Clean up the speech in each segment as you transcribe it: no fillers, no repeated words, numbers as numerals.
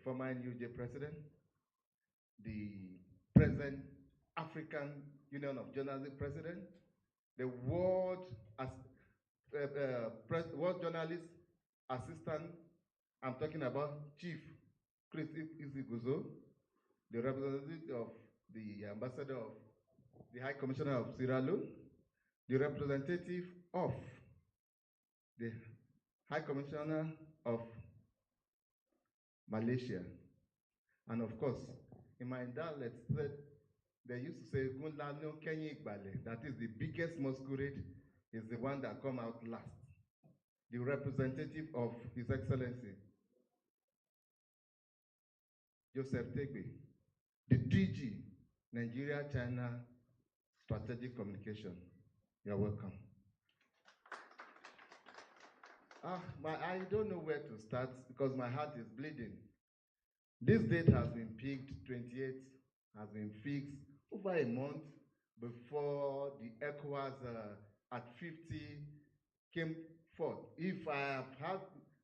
former NUJ president, the present African Union of Journalists president, the World Journalist Assistant, I'm talking about Chief Chris Iziguzo, the representative of the ambassador of the High Commissioner of Sierra Leone, the representative of the High Commissioner of Malaysia, and of course, in my dialect, they used to say, that is the biggest masquerade is the one that come out last. The representative of His Excellency, Joseph Tegbe, the DG, Nigeria-China Strategic Communication. You're welcome. I don't know where to start because my heart is bleeding. This date has been picked, 28th has been fixed over a month before the ECOWAS at 50 came forth. If I have had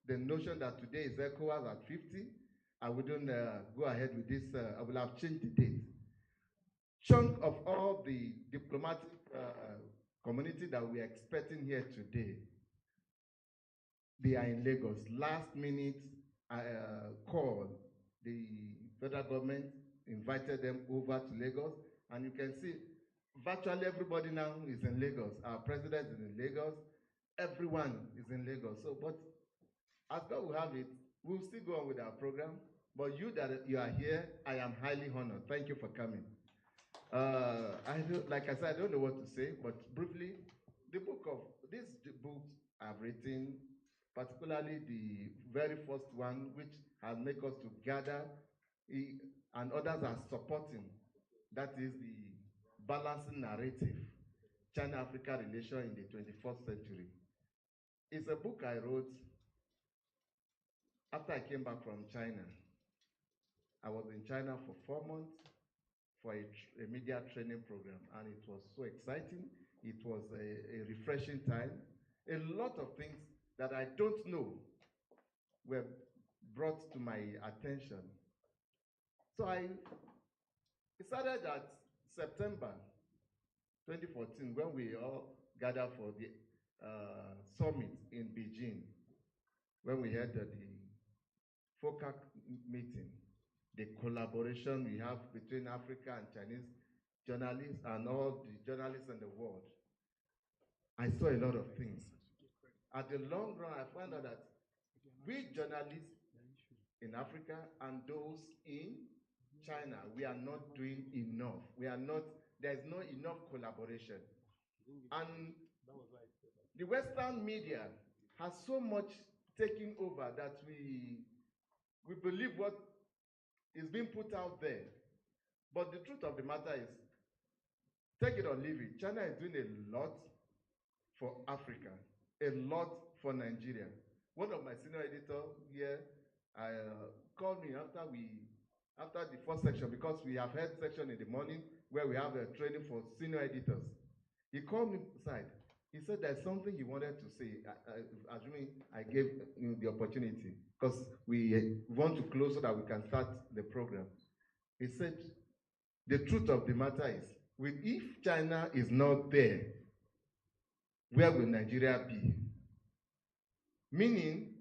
the notion that today is ECOWAS at 50, I wouldn't go ahead with this. I will have changed the date. Chunk of all the diplomatic community that we are expecting here today, they are in Lagos. Last minute call, the federal government invited them over to Lagos, and you can see virtually everybody now is in Lagos. Our president is in Lagos. Everyone is in Lagos. So, but as God will have it, we'll still go on with our program. But you that you are here, I am highly honored. Thank you for coming. Like I said, I don't know what to say, but briefly, these books I've written, particularly the very first one, which has made us to gather, and others are supporting. That is the balancing narrative, China-Africa relation in the 21st century. It's a book I wrote after I came back from China. I was in China for 4 months for a media training program, and it was so exciting. It was a refreshing time. A lot of things that I don't know were brought to my attention. So it started at September 2014 when we all gathered for the summit in Beijing, when we had the FOCAC meeting, the collaboration we have between Africa and Chinese journalists and all the journalists in the world. I saw a lot of things. At the long run, I found out that we journalists in Africa and those in China, we are not doing enough. There's not enough collaboration. And the Western media has so much taken over that we believe what is being put out there. But the truth of the matter is, take it or leave it, China is doing a lot for Africa, a lot for Nigeria. One of my senior editors here called me after the first section, because we have had section in the morning where we have a training for senior editors. He called me aside. He said there's something he wanted to say, assuming I gave him the opportunity, because we want to close so that we can start the program. He said, the truth of the matter is, if China is not there, where will Nigeria be? Meaning,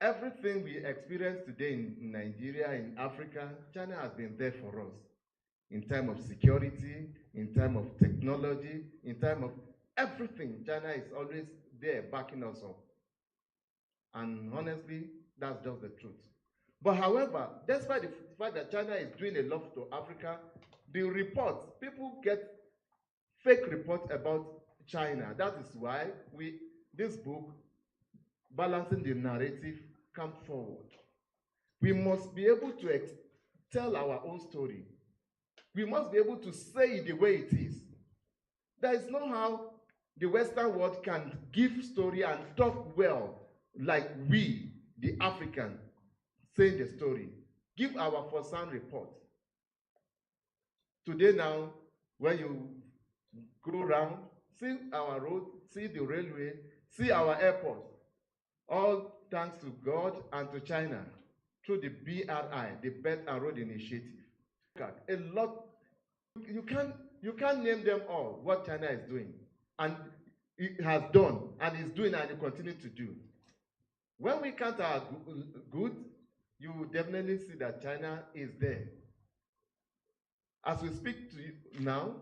everything we experience today in Nigeria, in Africa, China has been there for us. In terms of security, in terms of technology, in terms of everything, China is always there backing us up. And honestly, that's just the truth. But however, despite the fact that China is doing a lot to Africa, the reports, people get fake reports about China. That is why this book, Balancing the Narrative, come forward. We must be able to tell our own story. We must be able to say it the way it is. There is no how the Western world can give story and talk well like we, the African, saying the story. Give our first-hand report. Today now, when you go around, see our road, see the railway, see our airport, all thanks to God and to China, through the BRI, the Belt and Road Initiative. A lot, you can't name them all, what China is doing. And it has done, and is doing, and it continue to do. When we count our goods, you will definitely see that China is there. As we speak to you now,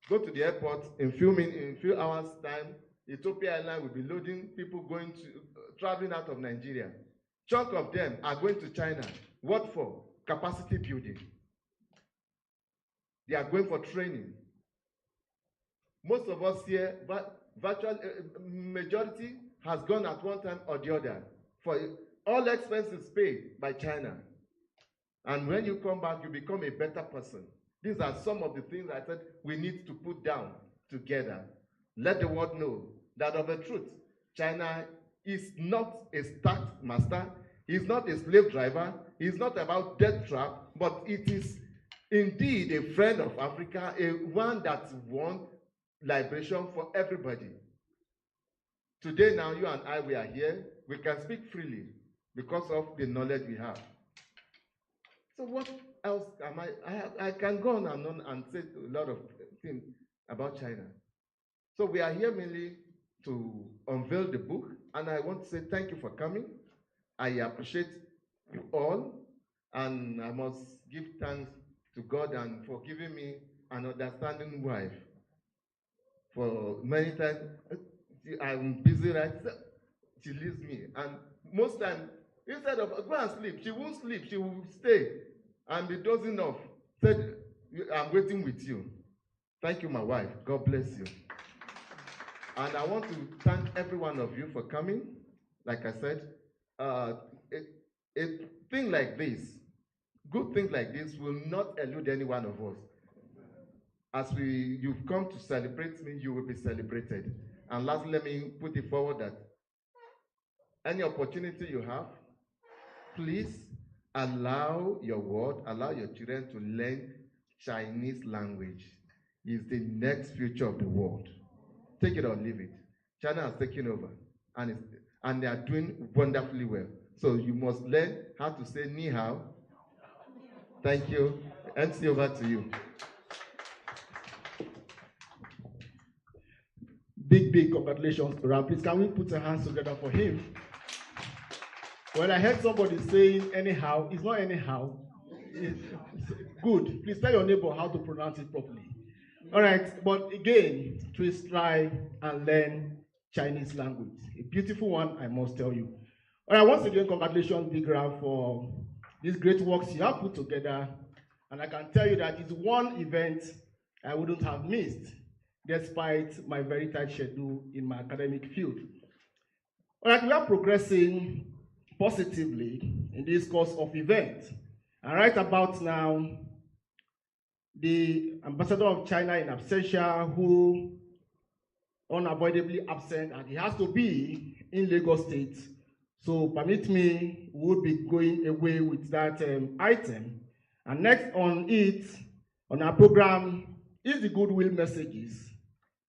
go to the airport in few hours' time. Ethiopia Airlines will be loading people going to traveling out of Nigeria. Chunk of them are going to China. What for? Capacity building. They are going for training. Most of us here, virtual majority has gone at one time or the other. For all expenses paid by China. And when you come back, you become a better person. These are some of the things I said we need to put down together. Let the world know that of a truth, China is not a tax master, he's not a slave driver, he's not about death trap, but it is indeed a friend of Africa, one that wants liberation for everybody. Today now, you and I, we are here, we can speak freely because of the knowledge we have. So what else am I can go on and say a lot of things about China. So we are here mainly to unveil the book, and I want to say thank you for coming. I appreciate you all, and I must give thanks to God and for giving me an understanding wife. For many times, I'm busy, right? She leaves me, and most times, instead of go and sleep, she won't sleep, she will stay and be dozing off. Said, I'm waiting with you. Thank you, my wife. God bless you. And I want to thank every one of you for coming. Like I said, a thing like this, good things like this will not elude any one of us. As you've come to celebrate me, you will be celebrated. And lastly, let me put it forward that any opportunity you have, please allow your children to learn Chinese language. It's the next future of the world. Take it or leave it. China has taken over, and they are doing wonderfully well. So you must learn how to say ni hao. Thank you. MC, over to you. Big congratulations to Raph. Please, can we put our hands together for him? Well, I heard somebody saying anyhow. It's not anyhow. It's good. Please tell your neighbor how to pronounce it properly. All right, but again, please try and learn Chinese language. A beautiful one, I must tell you. All right, once again, congratulations, Big Raph, for these great works you have put together. And I can tell you that it's one event I wouldn't have missed, despite my very tight schedule in my academic field. All right, we are progressing positively in this course of events. And right about now, the ambassador of China in absentia, who unavoidably absent, and he has to be in Lagos State. So permit me, we will be going away with that item. And next on our program, is the goodwill messages.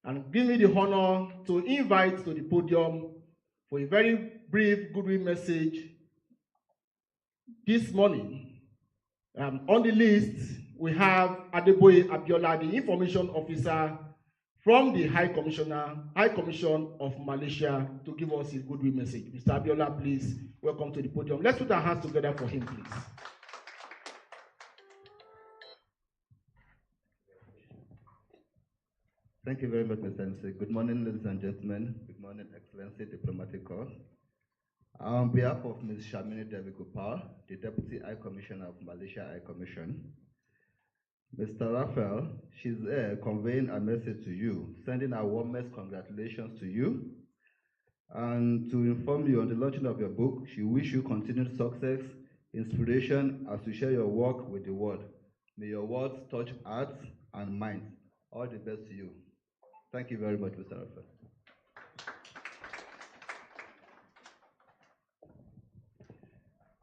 And give me the honor to invite to the podium for a very brief goodwill message this morning. On the list, we have Adeboye Abiola, the information officer from the High Commission of Malaysia, to give us his goodwill message. Mr. Abiola, please welcome to the podium. Let's put our hands together for him, please. Thank you very much, Mr. MC. Good morning, ladies and gentlemen. Good morning, Excellency Diplomatic Corps. On behalf of Ms. Shamini Devi Gopal, the Deputy High Commissioner of Malaysia High Commission, Mr. Raphael, she's conveying a message to you, sending our warmest congratulations to you, and to inform you on the launching of your book. She wishes you continued success, inspiration as you share your work with the world. May your words touch hearts and minds. All the best to you. Thank you very much, Mr. Raphael.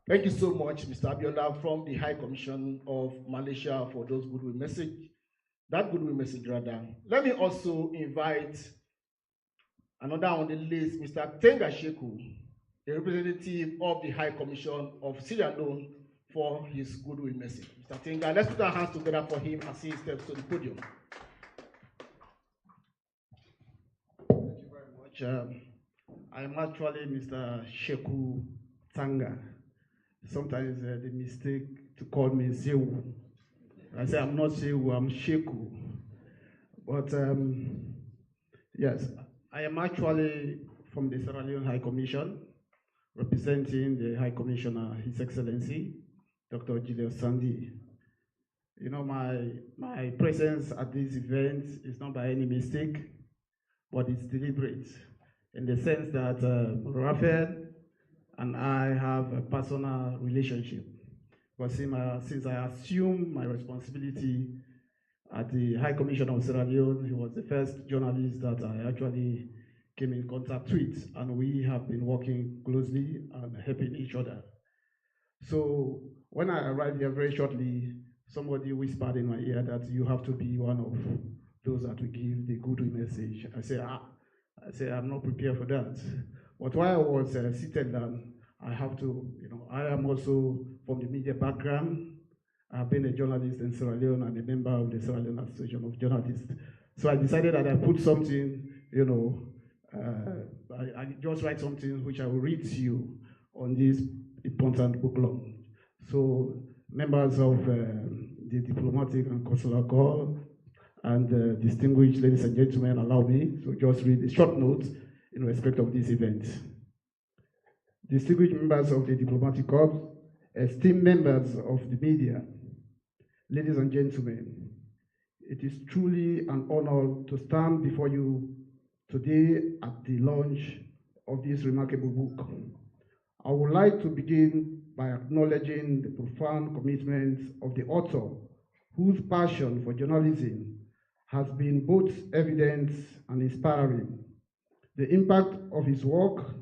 Thank you so much, Mr. Abiola, from the High Commission of Malaysia, for those goodwill message. That goodwill message, rather. Let me also invite another on the list, Mr. Tenga Sheku, a representative of the High Commission of Sierra Leone for his goodwill message. Mr. Tinga, let's put our hands together for him as he steps to the podium. Thank you very much. I'm actually Mr. Sheku Tanga. Sometimes they mistake to call me Zewu. I say I'm not Zewu, I'm Sheku. But yes, I am actually from the Sierra Leone High Commission, representing the High Commissioner, His Excellency, Dr. Julius Sandy. You know, my presence at this event is not by any mistake, but it's deliberate, in the sense that Raphael and I have a personal relationship. Because since I assumed my responsibility at the High Commission of Sierra Leone, he was the first journalist that I actually came in contact with, and we have been working closely and helping each other. So when I arrived here very shortly, somebody whispered in my ear that you have to be one of those that will give the goodwill message. I said, I'm not prepared for that. But while I was seated down, I have to, I am also from the media background. I've been a journalist in Sierra Leone and a member of the Sierra Leone Association of Journalists. So I decided that I put something, I just write something which I will read to you on this important book launch. So members of the diplomatic and consular corps and distinguished ladies and gentlemen, allow me to just read a short note in respect of this event. Distinguished members of the diplomatic corps, esteemed members of the media, ladies and gentlemen, it is truly an honor to stand before you today at the launch of this remarkable book. I would like to begin by acknowledging the profound commitment of the author, whose passion for journalism has been both evident and inspiring. The impact of his work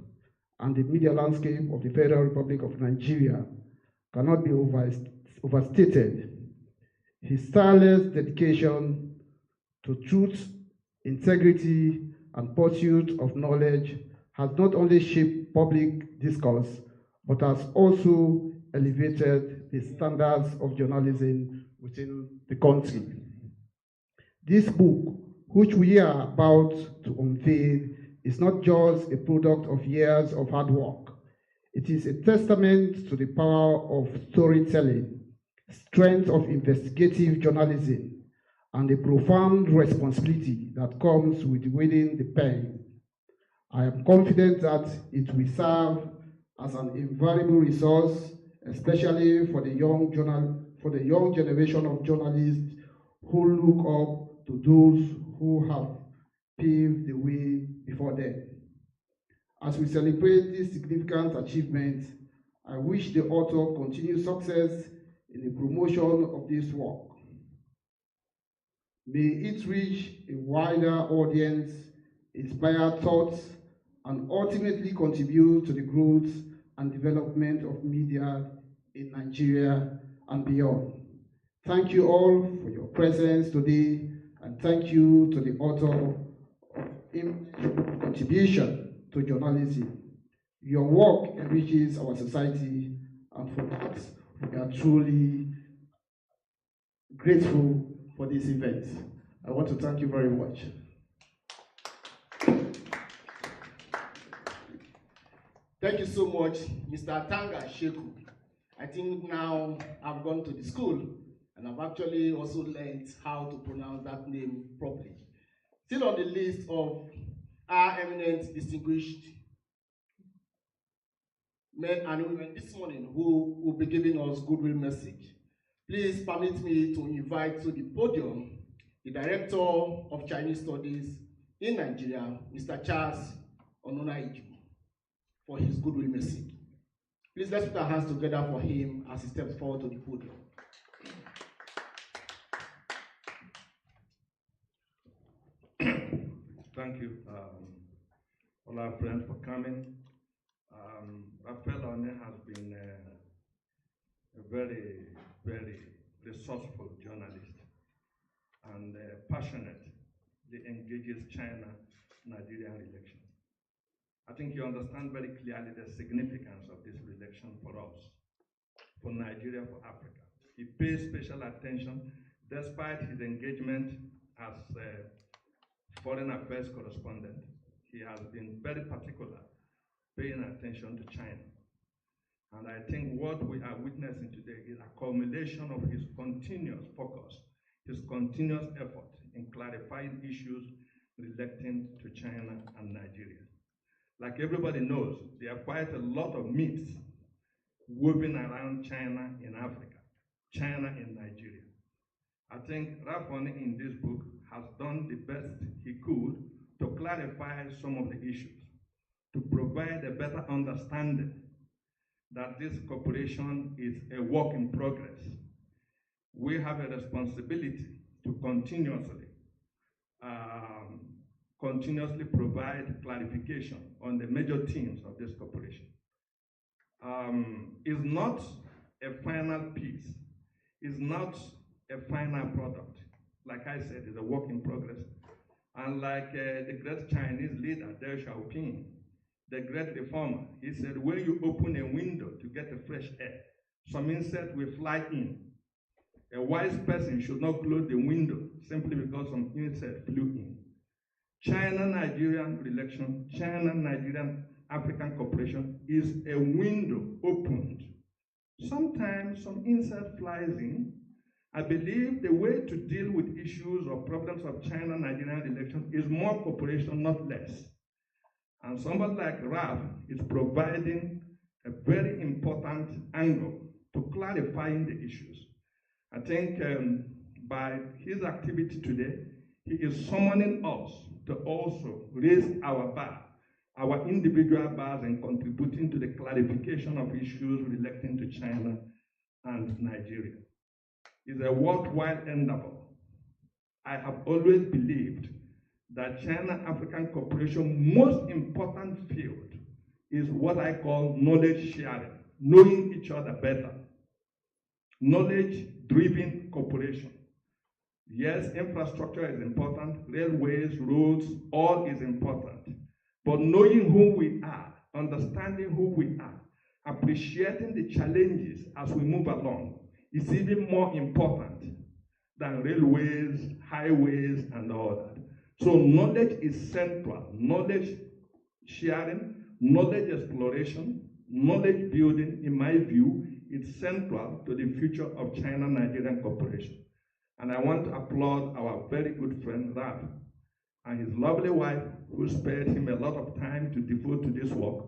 and the media landscape of the Federal Republic of Nigeria cannot be overstated. His tireless dedication to truth, integrity, and pursuit of knowledge has not only shaped public discourse, but has also elevated the standards of journalism within the country. This book, which we are about to unveil, is not just a product of years of hard work. It is a testament to the power of storytelling, strength of investigative journalism, and the profound responsibility that comes with wielding the pen. I am confident that it will serve as an invaluable resource, especially for the young generation of journalists who look up to those who have paved the way before them. As we celebrate this significant achievement, I wish the author continued success in the promotion of this work. May it reach a wider audience, inspire thoughts, and ultimately contribute to the growth and development of media in Nigeria and beyond. Thank you all for your presence today, and thank you to the author of contribution to journalism. Your work enriches our society, and for that, we are truly grateful for this event. I want to thank you very much. Thank you so much, Mr. Tanga Sheku. I think now I've gone to the school and I've actually also learned how to pronounce that name properly. Still on the list of our eminent, distinguished men and women this morning who will be giving us goodwill message. Please permit me to invite to the podium the Director of Chinese Studies in Nigeria, Mr. Charles Ononaiju, for his goodwill message. Please let's put our hands together for him as he steps forward to the podium. Thank you, all our friends, for coming. Raphael Oni has been a very, very resourceful journalist and passionately engages China-Nigerian relations. I think you understand very clearly the significance of this election for us, for Nigeria, for Africa. He pays special attention, despite his engagement as a foreign affairs correspondent. He has been very particular, paying attention to China. And I think what we are witnessing today is a culmination of his continuous focus, his continuous effort in clarifying issues relating to China and Nigeria. Like everybody knows, there are quite a lot of myths woven around China in Africa, China in Nigeria. I think Raphael Oni in this book has done the best he could to clarify some of the issues, to provide a better understanding that this cooperation is a work in progress. We have a responsibility to continuously provide clarification on the major themes of this cooperation. It's not a final piece. It's not a final product. Like I said, it's a work in progress. And like the great Chinese leader, Deng Xiaoping, the great reformer, he said, when you open a window to get the fresh air, some insect will fly in. A wise person should not close the window simply because some insect flew in. China-Nigerian relation, China-Nigerian African cooperation is a window opened. Sometimes some insect flies in. I believe the way to deal with issues or problems of China-Nigerian relation is more cooperation, not less. And somebody like Raf is providing a very important angle to clarifying the issues. I think by his activity today, he is summoning us to also raise our bar, our individual bars, and contributing to the clarification of issues relating to China and Nigeria. It's a worthwhile endeavor. I have always believed that China-African cooperation most important field is what I call knowledge sharing, knowing each other better. Knowledge-driven cooperation. Yes, infrastructure is important, railways, roads, all is important. But knowing who we are, understanding who we are, appreciating the challenges as we move along is even more important than railways, highways, and all that. So knowledge is central. Knowledge sharing, knowledge exploration, knowledge building, in my view, is central to the future of China-Nigerian cooperation. And I want to applaud our very good friend, Raf, and his lovely wife, who spared him a lot of time to devote to this work,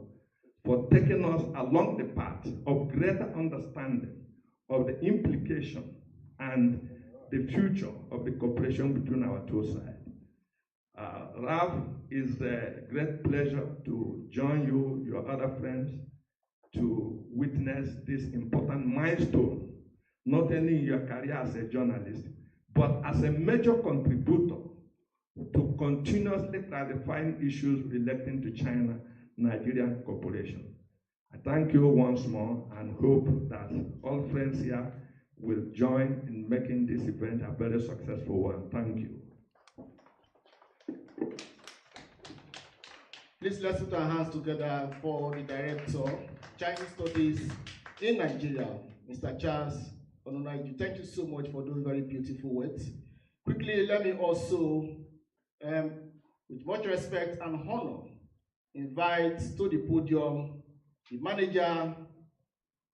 for taking us along the path of greater understanding of the implication and the future of the cooperation between our two sides. Raf, it's a great pleasure to join you, your other friends, to witness this important milestone, not only in your career as a journalist, but as a major contributor to continuously clarifying issues relating to China-Nigerian cooperation. I thank you once more and hope that all friends here will join in making this event a very successful one. Thank you. Please let's put our hands together for the Director, Chinese Studies in Nigeria, Mr. Charles Ononaiju. Thank you so much for those very beautiful words. Quickly, let me also, with much respect and honor, invite to the podium the manager,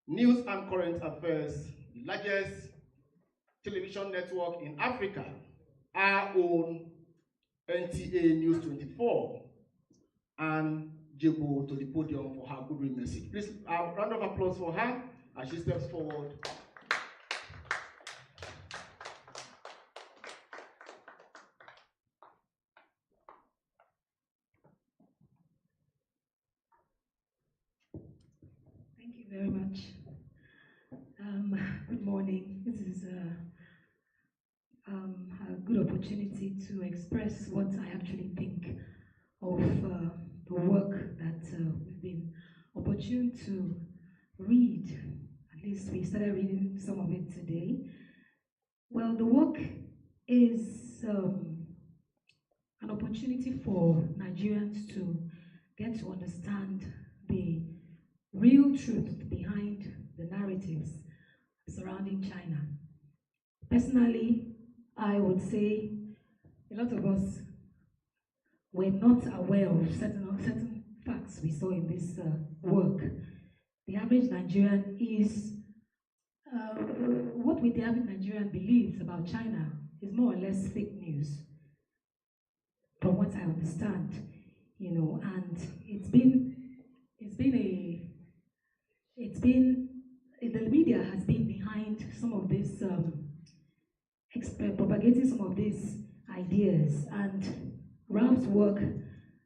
News and Current Affairs, the largest television network in Africa, our own NTA News 24, and Jebo to the podium for her good message. Please, a round of applause for her as she steps forward. Thank you very much. Good morning. This is a good opportunity to express what I actually think of the work that we've been opportune to read. At least we started reading some of it today. Well, the work is an opportunity for Nigerians to get to understand the real truth behind the narratives surrounding China. Personally, I would say a lot of us were not aware of certain facts we saw in this work. The average Nigerian is, what the average Nigerian believes about China is more or less fake news, from what I understand, you know, and the media has been behind some of this, propagating some of these ideas, and Ralph's work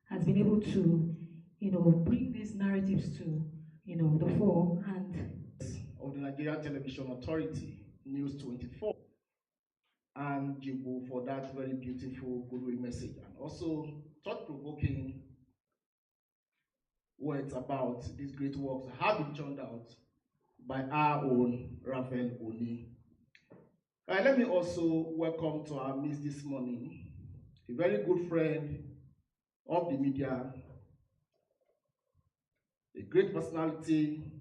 has been able to, you know, bring these narratives to, you know, the fore, and of the Nigerian Television Authority, News 24, and Jibu for that very beautiful goodwill message, and also thought-provoking words about these great works that have been churned out by our own Raphael Oni. Let me also welcome to our midst this morning a very good friend of the media, a great personality.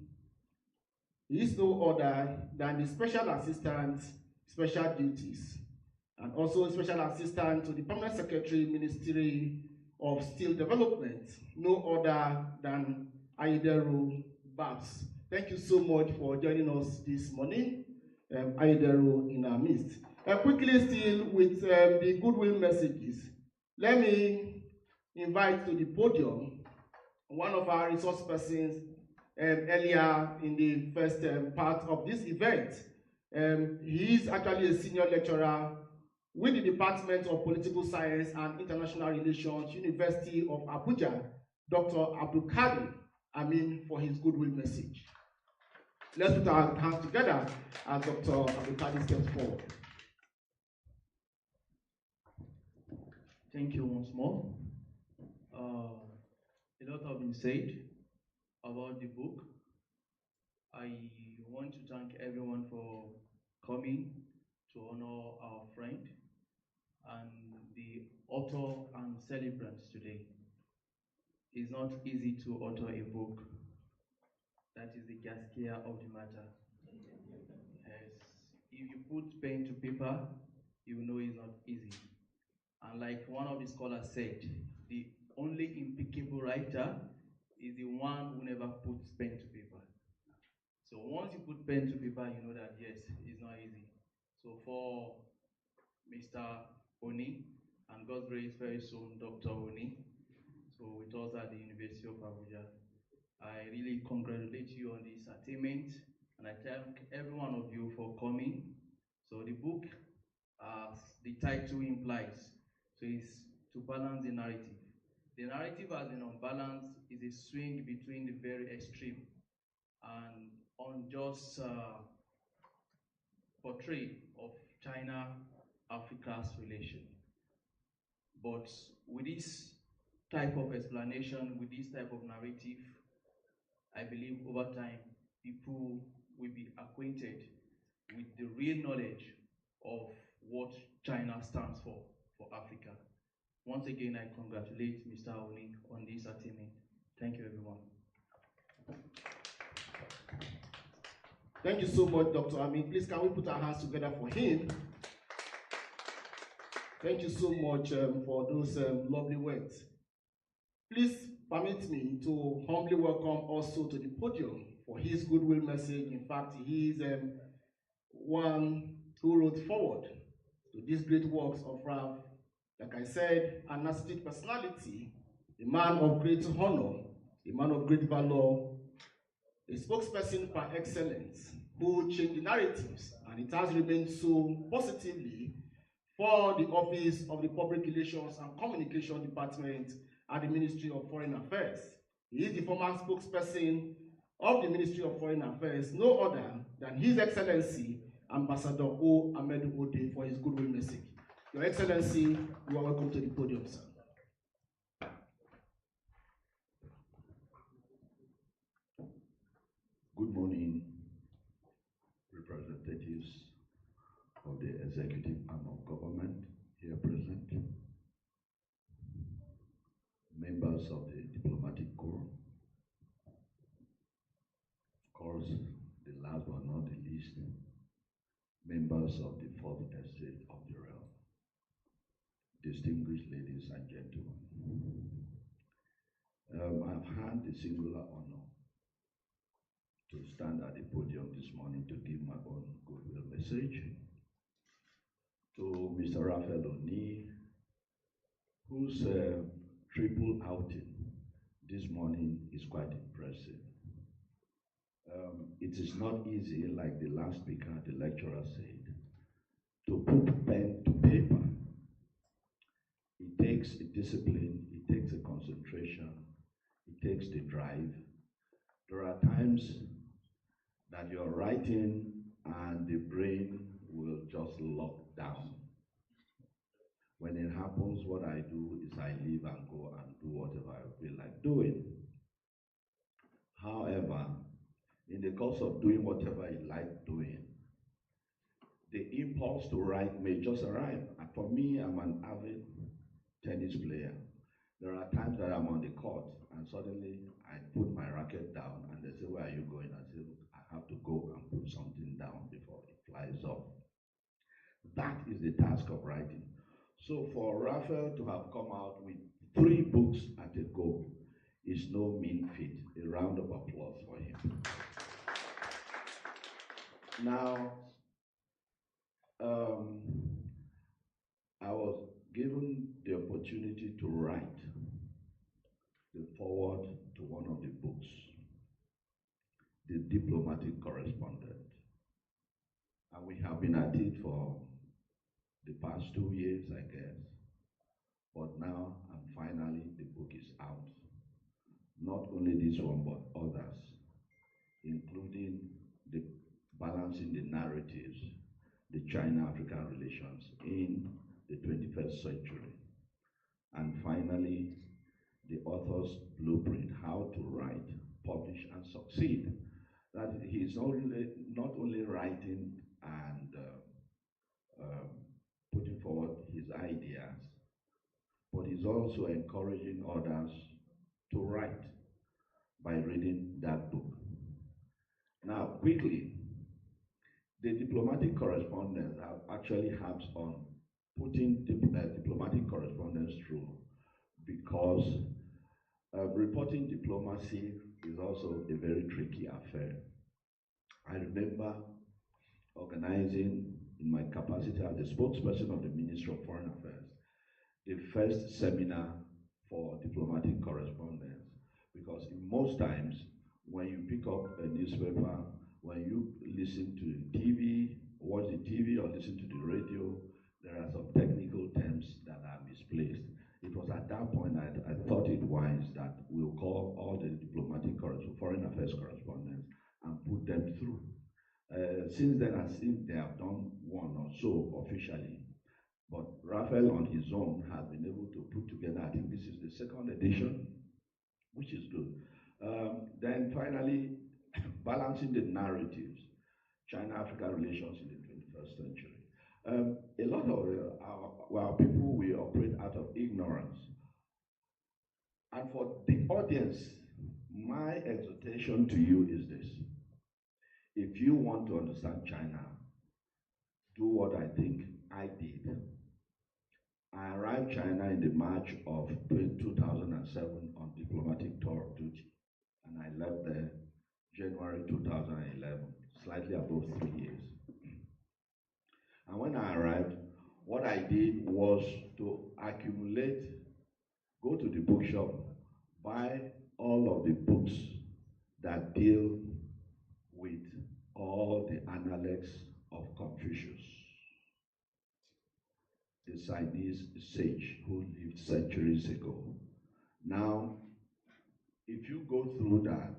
He is no other than the Special Assistant, Special Duties, and also Special Assistant to the Permanent Secretary, Ministry of Steel Development, no other than Ayederu Babs. Thank you so much for joining us this morning, Ayederu in our midst. Quickly still with the goodwill messages, let me invite to the podium one of our resource persons earlier in the first part of this event. He is actually a senior lecturer with the Department of Political Science and International Relations, University of Abuja, Dr. Abdulkadir Amin, for his goodwill message. Let's put our hands together as Dr. Abdulkadir steps forward. Thank you once more. A lot has been said about the book. I want to thank everyone for coming to honor our friend and the author and celebrants today. It's not easy to author a book. That is the gaskia of the matter. Yes. If you put pen to paper, you know it's not easy. And like one of the scholars said, the only impeccable writer is the one who never puts pen to paper. So once you put pen to paper, you know that yes, it's not easy. So for Mr. Oni, and God's grace very soon, Dr. Oni, so with us at the University of Abuja, I really congratulate you on this attainment, and I thank every one of you for coming. So the book, as the title implies, so it's to balance the narrative. The narrative as an unbalanced is a swing between the very extreme and unjust portray of China-Africa's relation. But with this type of explanation, with this type of narrative, I believe over time, people will be acquainted with the real knowledge of what China stands for Africa. Once again, I congratulate Mr. Oni on this attainment. Thank you, everyone. Thank you so much, Dr. Amin. Please, can we put our hands together for him? Thank you so much for those lovely words. Please permit me to humbly welcome also to the podium for his goodwill message. In fact, he is one who wrote forward to these great works of Ralph. Like I said, an artistic personality, a man of great honor, a man of great valor, a spokesperson par excellence, who changed the narratives, and it has remained so positively for the Office of the Public Relations and Communication Department at the Ministry of Foreign Affairs. He is the former spokesperson of the Ministry of Foreign Affairs, no other than His Excellency Ambassador O. Ahmedu Ode, for his goodwill message. Your Excellency, you are welcome to the podium, sir. Good morning, representatives of the executive arm of government here present, members of the diplomatic members of the fourth estate of the realm, distinguished ladies and gentlemen. I've had the singular honor to stand at the podium this morning to give my own goodwill message to Mr. Raphael Oni, whose triple outing this morning is quite impressive. It is not easy, like the last speaker, the lecturer said, to put pen to paper. It takes a discipline, it takes a concentration, it takes the drive. There are times that you're writing and the brain will just lock down. When it happens, what I do is I leave and go and do whatever I feel like doing. However, in the course of doing whatever you like doing, the impulse to write may just arrive. And for me, I'm an avid tennis player. There are times that I'm on the court and suddenly I put my racket down and they say, "Where are you going?" I say, "Look, I have to go and put something down before it flies off." That is the task of writing. So for Raphael to have come out with 3 books at a go is no mean feat. A round of applause for him. Now, I was given the opportunity to write the foreword to one of the books, The Diplomatic Correspondent. And we have been at it for the past 2 years, I guess. But now, and finally, the book is out. Not only this one, but others, including the balancing the narratives, the China-African relations in the 21st century. And finally, the author's blueprint, how to write, publish, and succeed. That he's not only writing and putting forward his ideas, but he's also encouraging others to write by reading that book. Now, quickly, the diplomatic correspondence actually helps on putting diplomatic correspondence through, because reporting diplomacy is also a very tricky affair. I remember organizing, in my capacity as the spokesperson of the Ministry of Foreign Affairs, the first seminar for diplomatic correspondence, because in most times, when you pick up a newspaper, when you listen to the TV, watch the TV or listen to the radio, there are some technical terms that are misplaced. It was at that point that I thought it wise that we'll call all the diplomatic foreign affairs correspondents and put them through. Since then, I think they have done one or so officially. But Raphael on his own has been able to put together, I think this is the 2nd edition, which is good. Then finally, balancing the narratives, China-Africa relations in the 21st century. A lot of our people will operate out of ignorance. And for the audience, my exhortation to you is this. If you want to understand China, do what I think I did. I arrived China in the March of 2007 on diplomatic tour duty, and I left there January 2011, slightly above 3 years. And when I arrived, what I did was to accumulate, go to the bookshop, buy all of the books that deal with all the analects of Confucius, the Chinese sage who lived centuries ago. Now, if you go through that,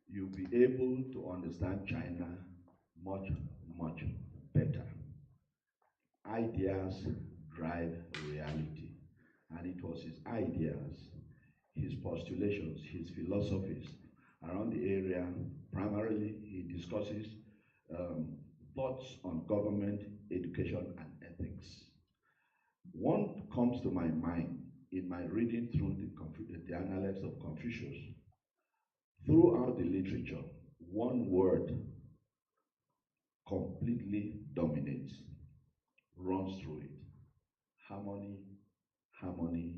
you'll be able to understand China much, much better. Ideas drive reality. And it was his ideas, his postulations, his philosophies around the area. Primarily, he discusses thoughts on government, education, and ethics. One comes to my mind in my reading through the Analects of Confucius. Throughout the literature, one word completely dominates, runs through it. Harmony, harmony,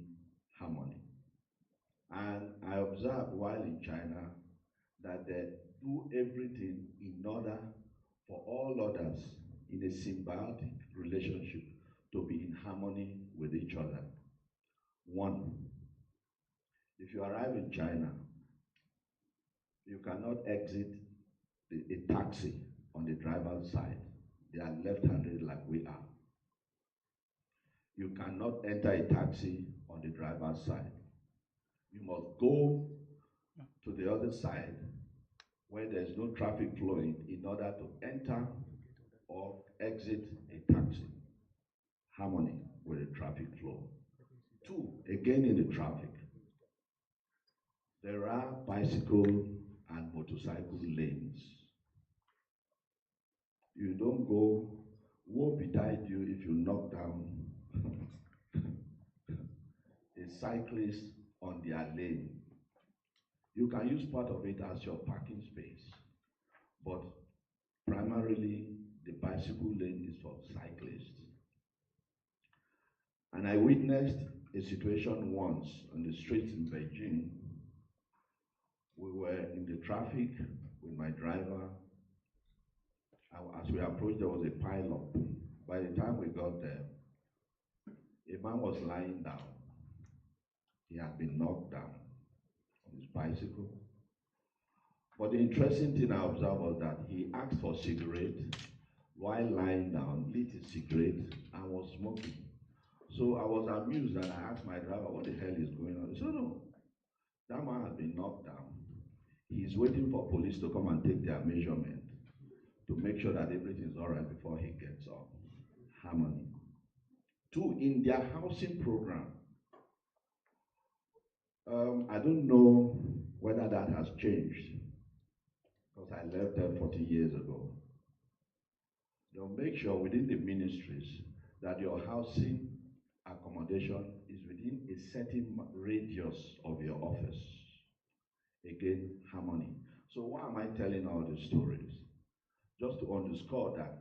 harmony. And I observed while in China that they do everything in order for all others in a symbiotic relationship to be in harmony with each other. One, if you arrive in China, you cannot exit a taxi on the driver's side. They are left-handed like we are. You cannot enter a taxi on the driver's side. You must go to the other side where there's no traffic flowing in order to enter or exit a taxi. Harmony with the traffic flow. Two, again in the traffic, there are bicycle and motorcycle lanes. You don't go, woe betide you if you knock down a cyclist on their lane. You can use part of it as your parking space, but primarily the bicycle lane is for cyclists. And I witnessed a situation once on the streets in Beijing. We were in the traffic with my driver. As we approached, there was a pile-up. By the time we got there, a man was lying down. He had been knocked down on his bicycle. But the interesting thing I observed was that he asked for a cigarette while lying down, lit his cigarette, and was smoking. So I was amused, and I asked my driver, what the hell is going on? He said, no, that man has been knocked down. He's waiting for police to come and take their measurement to make sure that everything is all right before he gets up. Harmony. Two, in their housing program, I don't know whether that has changed, because I left there 40 years ago. They'll make sure within the ministries that your housing accommodation is within a certain radius of your office. Again, harmony. So why am I telling all these stories? Just to underscore that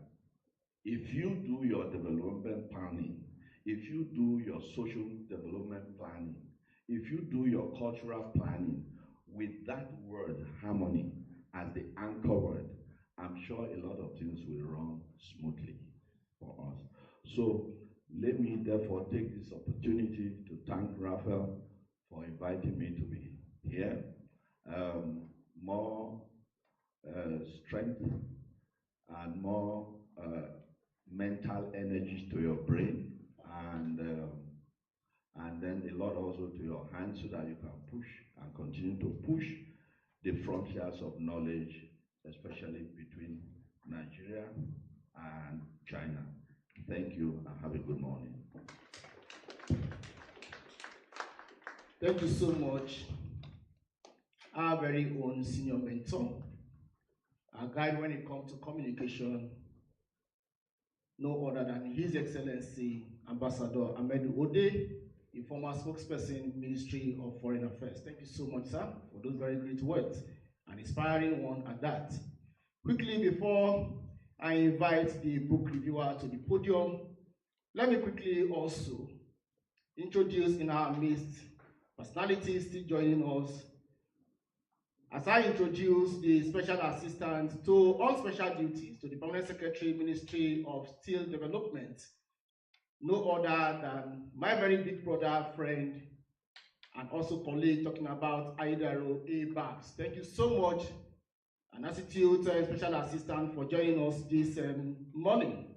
if you do your development planning, if you do your social development planning, if you do your cultural planning with that word harmony as the anchor word, I'm sure a lot of things will run smoothly for us. So let me therefore take this opportunity to thank Raphael for inviting me to be here. More strength and more mental energy to your brain, and then a lot also to your hands, so that you can push and continue to push the frontiers of knowledge, especially between Nigeria and China. Thank you and have a good morning. Thank you so much. Our very own senior mentor, our guide when it comes to communication, no other than His Excellency Ambassador Ahmed Ode, the former spokesperson, Ministry of Foreign Affairs. Thank you so much, sir, for those very great words, an inspiring one at that. Quickly, before I invite the book reviewer to the podium, let me quickly also introduce in our midst personalities still joining us. As I introduce the Special Assistant to all special duties to the Permanent Secretary, Ministry of Steel Development, no other than my very big brother, friend, and also colleague, talking about Aidaro A. Babs. Thank you so much, an Institute Special Assistant, for joining us this morning.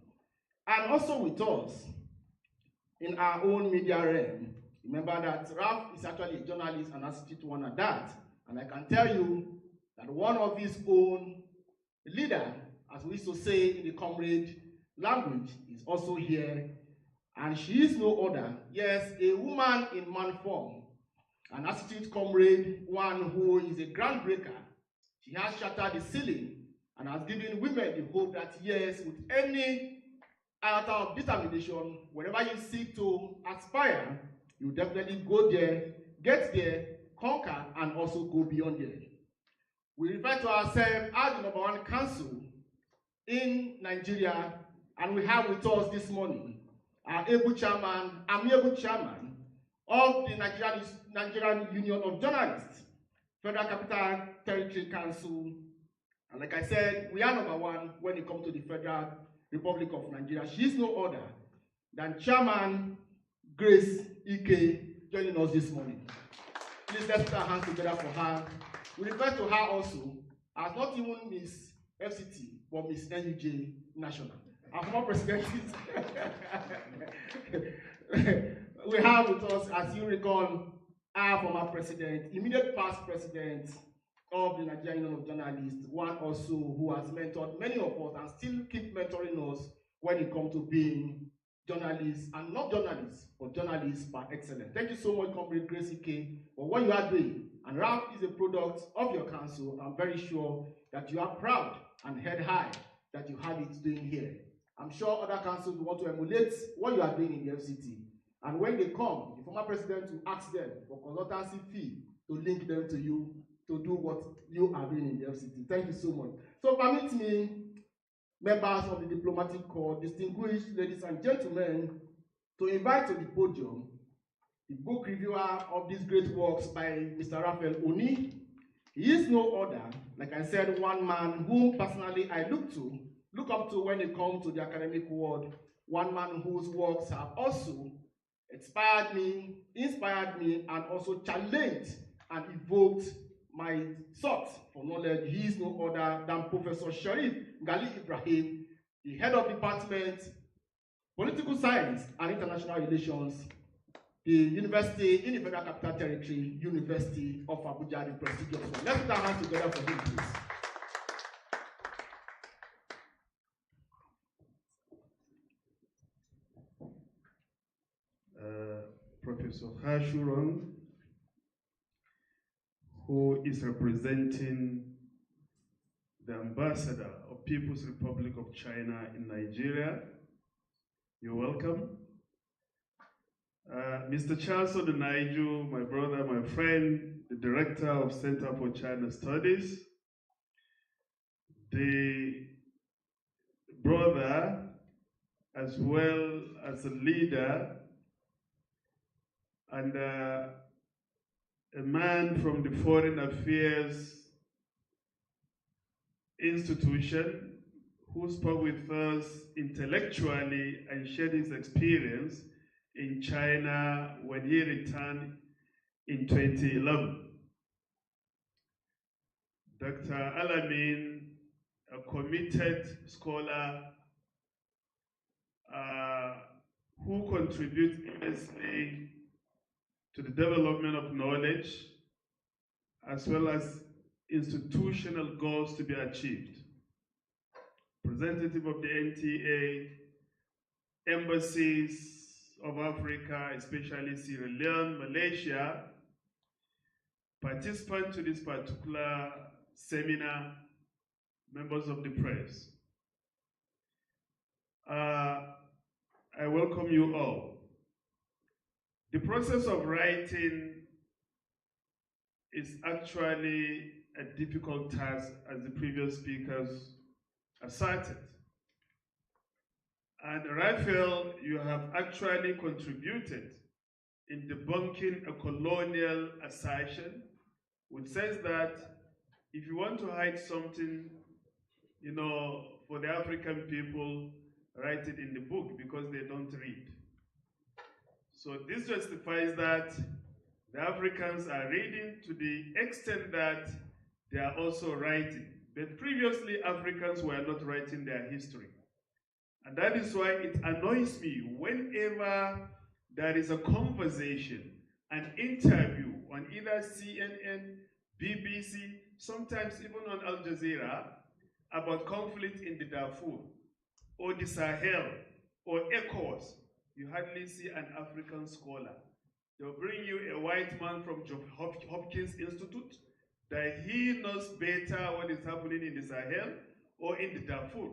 And also with us in our own media realm. Remember that Ralph is actually a journalist and Institute one at that. And I can tell you that one of his own leader, as we used to say in the comrade language, is also here. And she is no other, yes, a woman in man form, an Institute comrade, one who is a groundbreaker. She has shattered the ceiling and has given women the hope that, yes, with any iota of determination, wherever you seek to aspire, you definitely go there, get there, conquer, and also go beyond there. We refer to ourselves as the #1 council in Nigeria, and we have with us this morning our able chairman, amiable chairman of the Nigerian Union of Journalists, Federal Capital Territory Council. And like I said, we are number one when it comes to the Federal Republic of Nigeria. She is no other than Chairman Grace Ike joining us this morning. Please let's put our hands together for her. We refer to her also as not even Miss FCT, but Miss NUJ National. Our former president. We have with us, as you recall, our former president, immediate past president of the Nigerian Union of Journalists, one also who has mentored many of us and still keep mentoring us when it comes to being journalists, and not journalists, but journalists by excellence. Thank you so much, Comrade Grace Ike, for what you are doing. And RAP is a product of your council. I'm very sure that you are proud and head high that you have it doing here. I'm sure other councils will want to emulate what you are doing in the FCT. And when they come, the former president will ask them for consultancy fee to link them to you to do what you are doing in the FCT. Thank you so much. So permit me, members of the diplomatic corps, distinguished ladies and gentlemen, to invite to the podium the book reviewer of these great works by Mr. Raphael Oni. He is no other, like I said, one man whom personally I look up to when it comes to the academic world, one man whose works have also inspired me, and also challenged and evoked my thoughts for knowledge. He is no other than Professor Sharif Gali Ibrahim, the head of department, Political Science and International Relations, the University in the Federal Capital Territory, University of Abuja, the prestigious one. Let's put our hands together for him, please. Professor Hashuron, who is representing the ambassador of People's Republic of China in Nigeria. You're welcome. Mr. Charles Odunaiju, my brother, my friend, the director of Center for China Studies, the brother as well as a leader and a man from the Foreign Affairs institution who spoke with us intellectually and shared his experience in China when he returned in 2011. Dr. Alamin, a committed scholar who contributes immensely to the development of knowledge as well as institutional goals to be achieved. Representative of the NTA, embassies of Africa, especially Sierra Leone, Malaysia, participant to this particular seminar, members of the press. I welcome you all. The process of writing is actually a difficult task, as the previous speakers asserted. And Raphael, you have actually contributed in debunking a colonial assertion, which says that if you want to hide something, for the African people, write it in the book because they don't read. So this justifies that the Africans are reading to the extent that they are also writing. But previously, Africans were not writing their history. And that is why it annoys me whenever there is a conversation, an interview on either CNN, BBC, sometimes even on Al Jazeera, about conflict in the Darfur, or the Sahel, or ECOWAS. You hardly see an African scholar. They'll bring you a white man from Johns Hopkins Institute that he knows better what is happening in the Sahel or in the Darfur,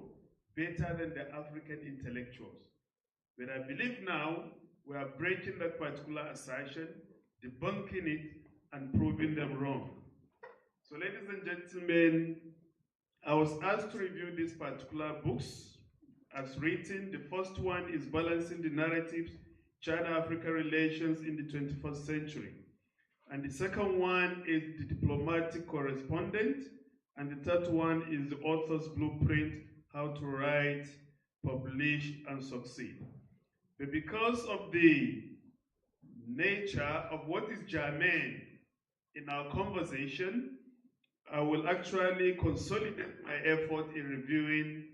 better than the African intellectuals. But I believe now we are breaking that particular assertion, debunking it, and proving them wrong. So ladies and gentlemen, I was asked to review these particular books as written. The first one is Balancing the Narratives, China-Africa Relations in the 21st Century. And the second one is The Diplomatic Correspondent. And the third one is The Author's Blueprint, How to Write, Publish, and Succeed. But because of the nature of what is germane in our conversation, I will actually consolidate my effort in reviewing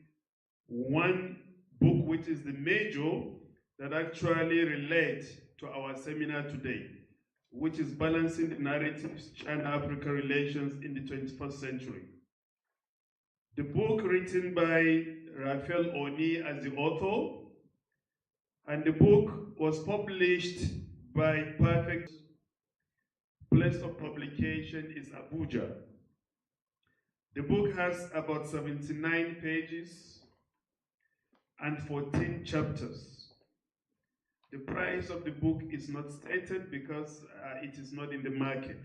one book, which is the major that actually relates to our seminar today, which is Balancing the Narratives, China-Africa Relations in the 21st Century. The book written by Raphael Oni as the author, and the book was published by Perfect. Place of publication is Abuja. The book has about 79 pages and 14 chapters. The price of the book is not stated because it is not in the market.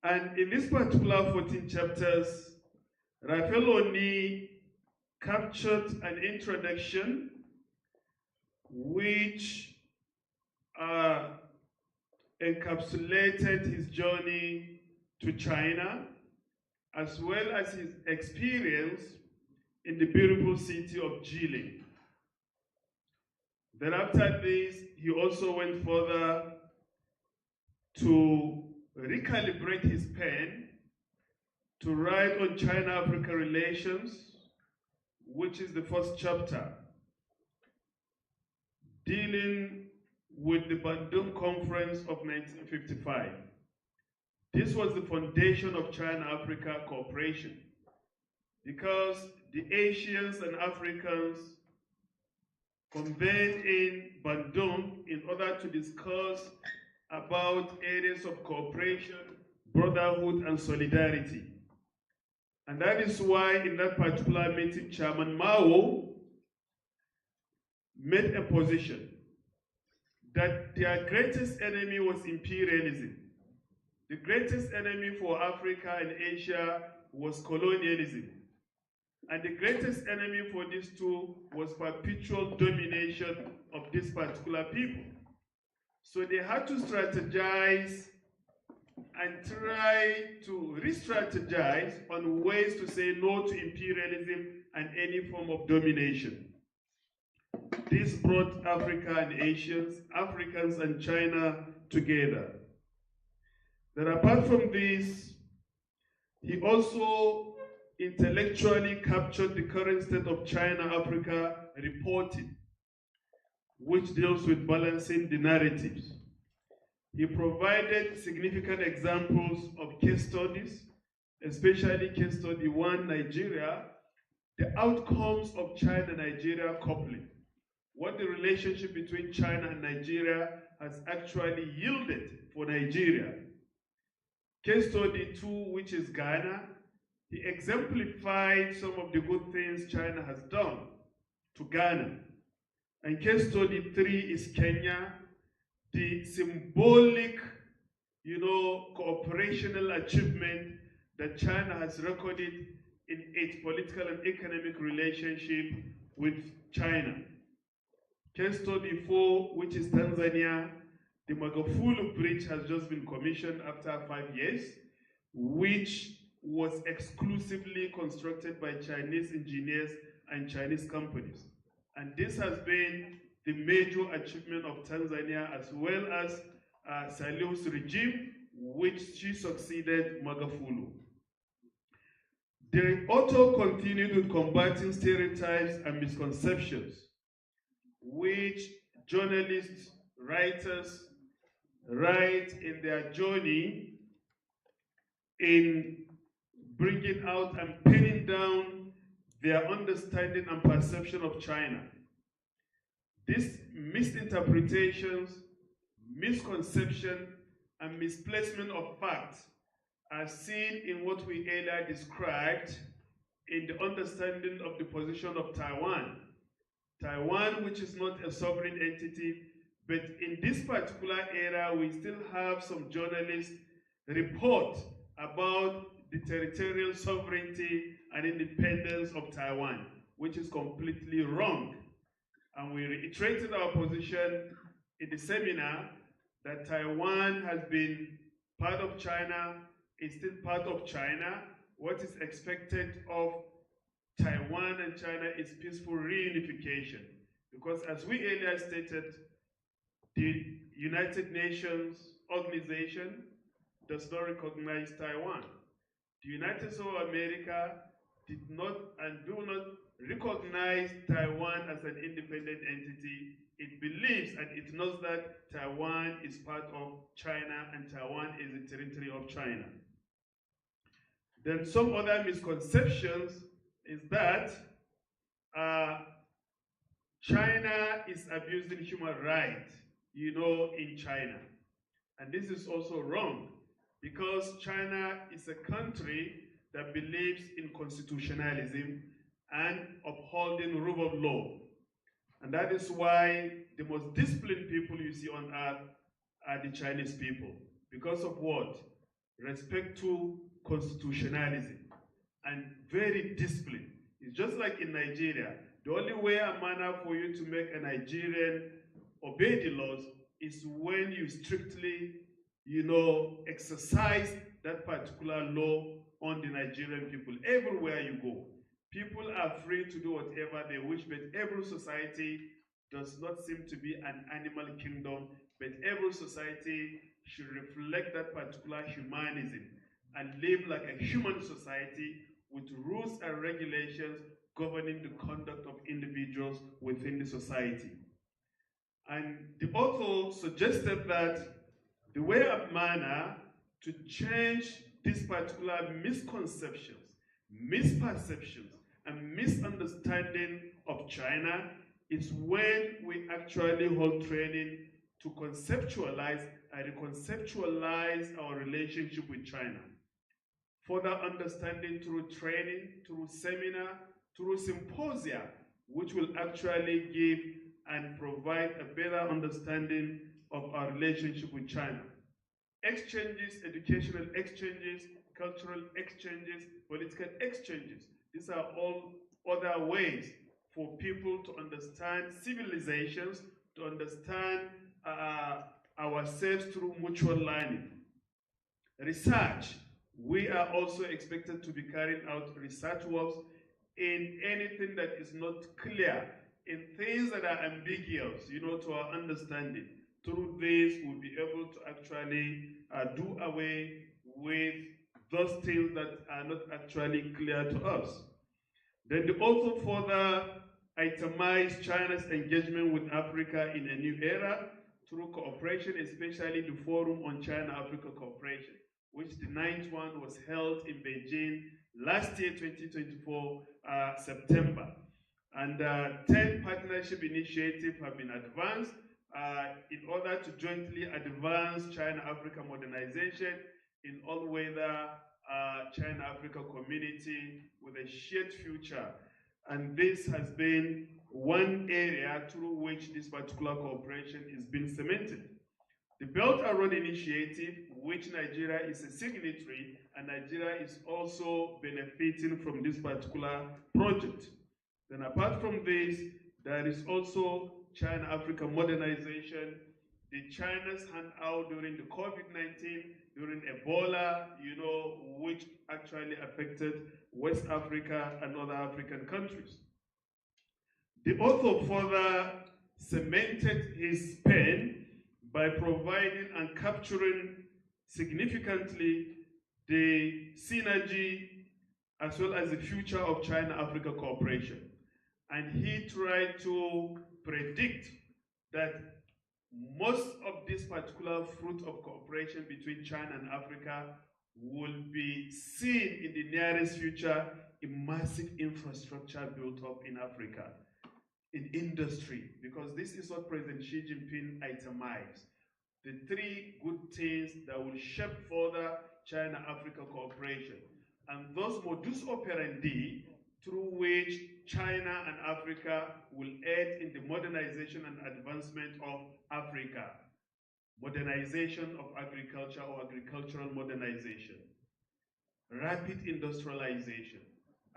And in this particular 14 chapters, Raphael Oni captured an introduction which encapsulated his journey to China, as well as his experience in the beautiful city of Jilin. Then after this, he also went further to recalibrate his pen to write on China-Africa relations, which is the first chapter, dealing with the Bandung Conference of 1955. This was the foundation of China-Africa cooperation, because the Asians and Africans convened in Bandung in order to discuss about areas of cooperation, brotherhood, and solidarity. And that is why in that particular meeting, Chairman Mao made a position that their greatest enemy was imperialism. The greatest enemy for Africa and Asia was colonialism. And the greatest enemy for these two was perpetual domination of this particular people. So they had to strategize and try to re-strategize on ways to say no to imperialism and any form of domination. This brought Africa and Asians, Africans and China together. Then apart from this, he also intellectually captured the current state of China-Africa reporting, which deals with balancing the narratives. He provided significant examples of case studies, especially case study 1, Nigeria, the outcomes of China-Nigeria coupling, what the relationship between China and Nigeria has actually yielded for Nigeria. Case study 2, which is Ghana, he exemplified some of the good things China has done to Ghana. And case study 3 is Kenya, the symbolic, cooperational achievement that China has recorded in its political and economic relationship with China. Case study 4, which is Tanzania, the Magufuli Bridge has just been commissioned after 5 years, which was exclusively constructed by Chinese engineers and Chinese companies. And this has been the major achievement of Tanzania, as well as Saliu's regime, which she succeeded Magufuli. The author continued with combating stereotypes and misconceptions, which journalists, writers write in their journey in bringing out and pinning down their understanding and perception of China. These misinterpretations, misconception, and misplacement of facts are seen in what we earlier described in the understanding of the position of Taiwan. Taiwan, which is not a sovereign entity, but in this particular era, we still have some journalists report about the territorial sovereignty and independence of Taiwan, which is completely wrong. And we reiterated our position in the seminar that Taiwan has been part of China, is still part of China. What is expected of Taiwan and China is peaceful reunification. Because as we earlier stated, the United Nations organization does not recognize Taiwan. The United States of America did not and do not recognize Taiwan as an independent entity. It believes and it knows that Taiwan is part of China and Taiwan is a territory of China. Then some other misconceptions is that China is abusing human rights, in China. And this is also wrong, because China is a country that believes in constitutionalism and upholding rule of law. And that is why the most disciplined people you see on earth are the Chinese people. Because of what? Respect to constitutionalism and very disciplined. It's just like in Nigeria. The only way and manner for you to make a Nigerian obey the laws is when you strictly, exercise that particular law on the Nigerian people. Everywhere you go, people are free to do whatever they wish, but every society does not seem to be an animal kingdom, but every society should reflect that particular humanism and live like a human society with rules and regulations governing the conduct of individuals within the society. And the author suggested that the way and manner to change these particular misconceptions, misperceptions, and misunderstanding of China is when we actually hold training to conceptualize and reconceptualize our relationship with China. Further understanding through training, through seminar, through symposia, which will actually give and provide a better understanding of our relationship with China. Exchanges, educational exchanges, cultural exchanges, political exchanges. These are all other ways for people to understand civilizations, to understand ourselves through mutual learning. Research. We are also expected to be carrying out research works in anything that is not clear, in things that are ambiguous, to our understanding. Through this, we'll be able to actually do away with those things that are not actually clear to us. Then the author further itemized China's engagement with Africa in a new era through cooperation, especially the Forum on China-Africa Cooperation, which the 9th one was held in Beijing last year, 2024, September. And 10 partnership initiatives have been advanced in order to jointly advance China-Africa modernization in all-weather China-Africa community with a shared future. And this has been one area through which this particular cooperation is being cemented. The Belt and Road Initiative, which Nigeria is a signatory, and Nigeria is also benefiting from this particular project. Then apart from this, there is also China-Africa modernization, the China's handout during the COVID-19, during Ebola, which actually affected West Africa and other African countries. The author further cemented his pen by providing and capturing significantly the synergy as well as the future of China-Africa cooperation. And he tried to predict that most of this particular fruit of cooperation between China and Africa will be seen in the nearest future in massive infrastructure built up in Africa, in industry, because this is what President Xi Jinping itemized. The 3 good things that will shape further China-Africa cooperation. And those modus operandi through which China and Africa will aid in the modernization and advancement of Africa. Modernization of agriculture or agricultural modernization. rapid industrialization,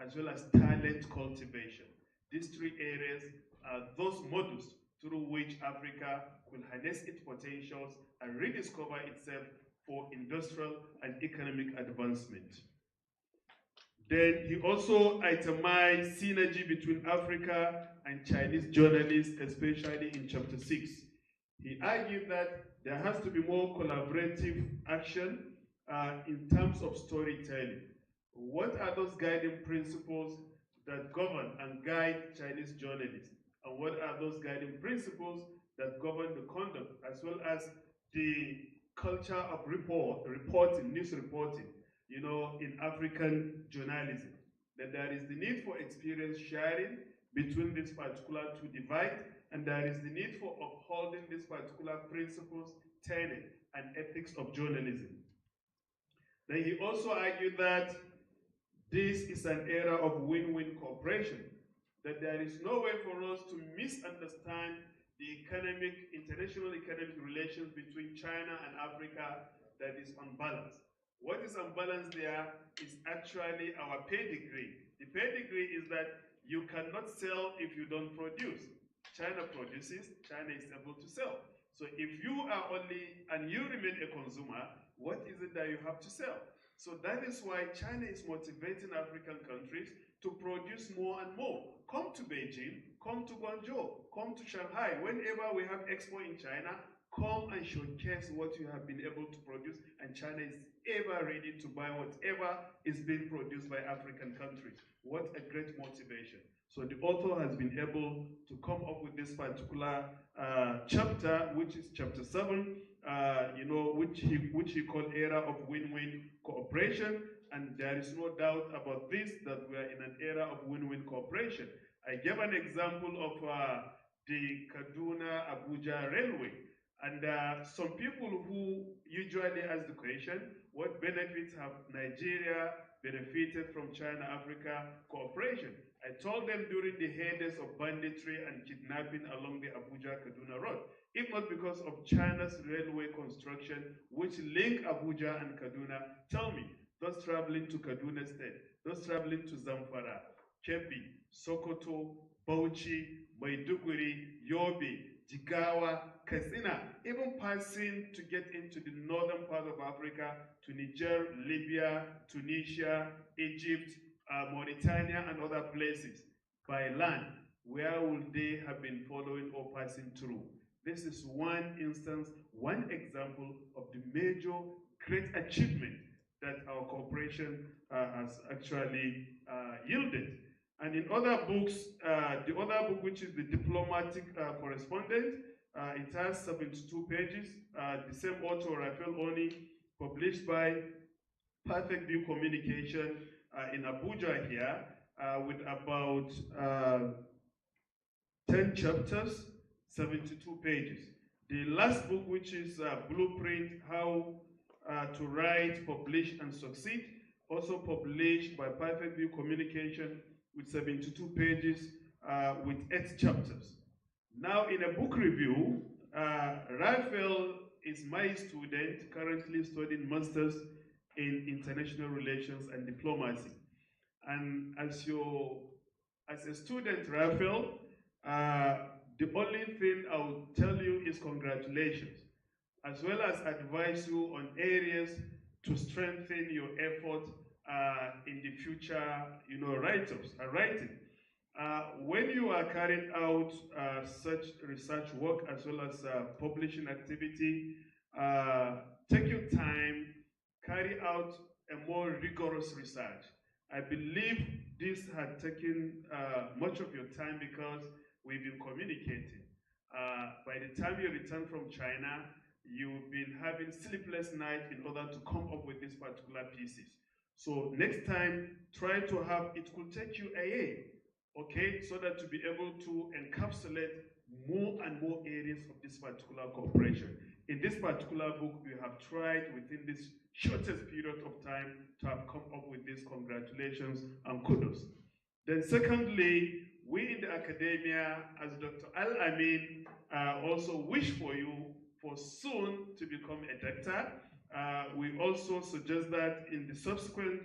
as well as talent cultivation. These three areas are those models through which Africa will harness its potentials and rediscover itself for industrial and economic advancement. Then he also itemized synergy between Africa and Chinese journalists, especially in chapter 6. He argued that there has to be more collaborative action in terms of storytelling. What are those guiding principles that govern and guide Chinese journalists? And what are those guiding principles that govern the conduct, as well as the culture of reporting, news reporting, you know, in African journalism? That there is the need for experience sharing between these particular two divides, and there is the need for upholding these particular principles, tenets, and ethics of journalism. Then he also argued that this is an era of win-win cooperation, that there is no way for us to misunderstand the international economic relations between China and Africa that is unbalanced. What is unbalanced there is actually our pedigree. The pedigree is that you cannot sell if you don't produce. China produces, China is able to sell. So if you are only, and you remain a consumer, what is it that you have to sell? So that is why China is motivating African countries to produce more and more. Come to Beijing, come to Guangzhou, come to Shanghai. Whenever we have expo in China, come and showcase what you have been able to produce, and China is ever ready to buy whatever is being produced by African countries. What a great motivation. So the author has been able to come up with this particular chapter, which is chapter 7, you know, which he called era of win-win cooperation. And there is no doubt about this, that we are in an era of win-win cooperation. I gave an example of the Kaduna-Abuja railway. And some people who usually ask the question, what benefits have Nigeria benefited from China-Africa cooperation? I told them during the heydays of banditry and kidnapping along the Abuja-Kaduna road, if not because of China's railway construction, which link Abuja and Kaduna, tell me, those traveling to Kaduna State, those traveling to Zamfara, Kebbi, Sokoto, Bauchi, Maiduguri, Yobe, Jigawa, Katsina, even passing to get into the northern part of Africa, to Niger, Libya, Tunisia, Egypt, Mauritania, and other places, by land, where would they have been following or passing through? This is one instance, one example of the major great achievement that our cooperation has actually yielded. And in other books, the other book, which is the Diplomatic Correspondent, it has 72 pages. The same author, Raphael Oni, published by Perfect View Communication in Abuja here, with about 10 chapters, 72 pages. The last book, which is Blueprint, How to Write, Publish, and Succeed, also published by Perfect View Communication with 72 pages with 8 chapters. Now, in a book review, Raphael is my student, currently studying Masters in International Relations and Diplomacy. And as a student, Raphael, the only thing I will tell you is congratulations, as well as advise you on areas to strengthen your effort in the future, you know, write-ups and writing. When you are carrying out such research work as well as publishing activity, take your time, carry out a more rigorous research. I believe this had taken much of your time because we've been communicating. By the time you return from China, you've been having sleepless nights in order to come up with these particular pieces. So next time, try to have, it could take you a year, okay, so that to be able to encapsulate more and more areas of this particular cooperation. In this particular book, we have tried within this shortest period of time to have come up with this. Congratulations and kudos. Then secondly, we in the academia, as Dr. Al-Amin, also wish for you for soon to become a doctor. We also suggest that in the subsequent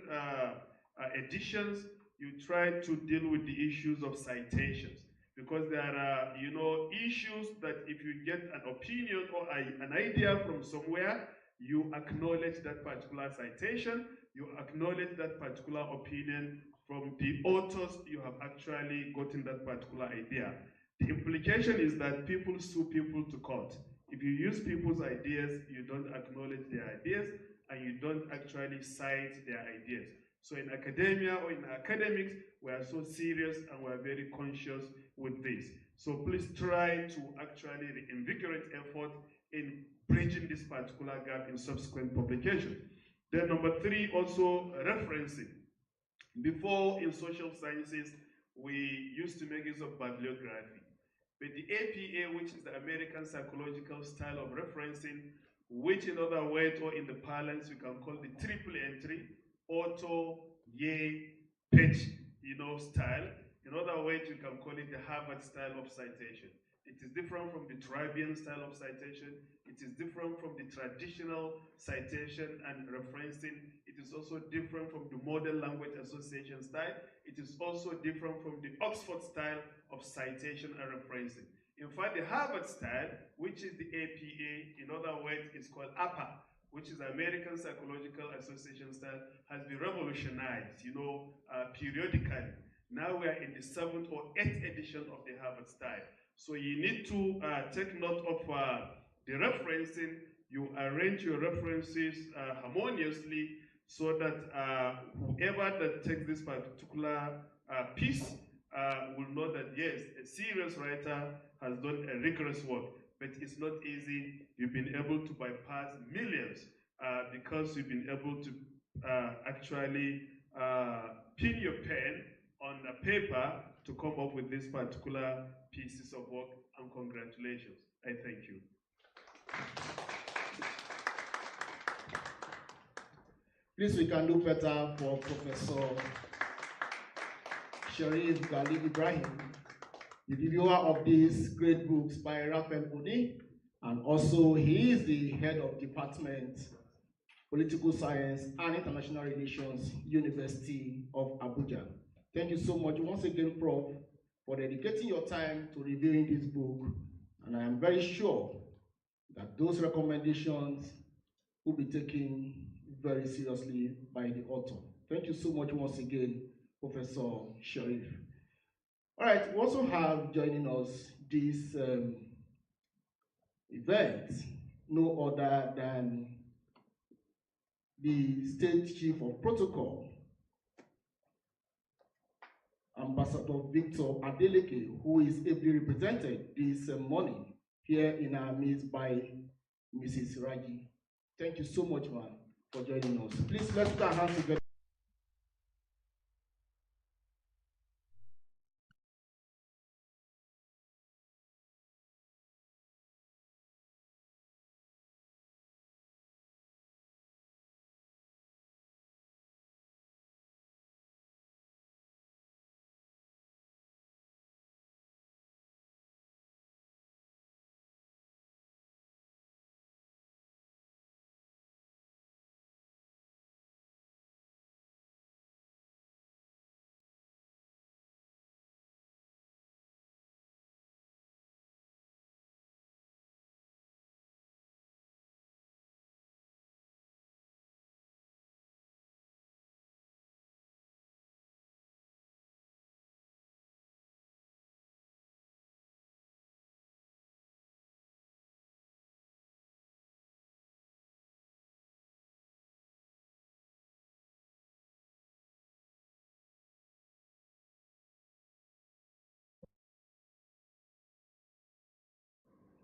editions, you try to deal with the issues of citations, because there are, issues that if you get an opinion or an idea from somewhere, you acknowledge that particular citation, you acknowledge that particular opinion from the authors you have actually gotten that particular idea. The implication is that people sue people to court. If you use people's ideas, you don't acknowledge their ideas, and you don't actually cite their ideas. So in academia or in academics, we are so serious and we are very conscious with this. So please try to actually reinvigorate effort in bridging this particular gap in subsequent publications. Then number 3, also referencing. Before, in social sciences, we used to make use of bibliography. But the APA, which is the American Psychological Style of Referencing, which in other words, or in the parlance, you can call the triple entry, author, yay, page, style. In other words, you can call it the Harvard style of citation. It is different from the Trabian style of citation. It is different from the traditional citation and referencing. It is also different from the model language association style. It is also different from the Oxford style of citation and referencing. In fact, the Harvard style, which is the APA, in other words, is called APA, which is American Psychological Association style, has been revolutionized, periodically. Now we are in the 7th or 8th edition of the Harvard style. So you need to take note of the referencing. You arrange your references harmoniously so that whoever that takes this particular piece will know that, yes, a serious writer has done a rigorous work, but it's not easy. You've been able to bypass millions because you've been able to actually pin your pen on a paper to come up with this particular pieces of work, and congratulations. I thank you. Please, we can do better for Professor Sharif Gali Ibrahim, the reviewer of these great books by Raphael Oni, and also he is the head of Department Political Science and International Relations, University of Abuja. Thank you so much once again, Prof, for dedicating your time to reviewing this book, and I am very sure that those recommendations will be taken very seriously by the author. Thank you so much once again, Professor Sharif. All right, we also have joining us this event, no other than the State Chief of Protocol, Ambassador Victor Adeleke, who is ably represented this morning here in our midst by Mrs. Raji. Thank you so much, ma'am, for joining us. Please, let's put our hands together.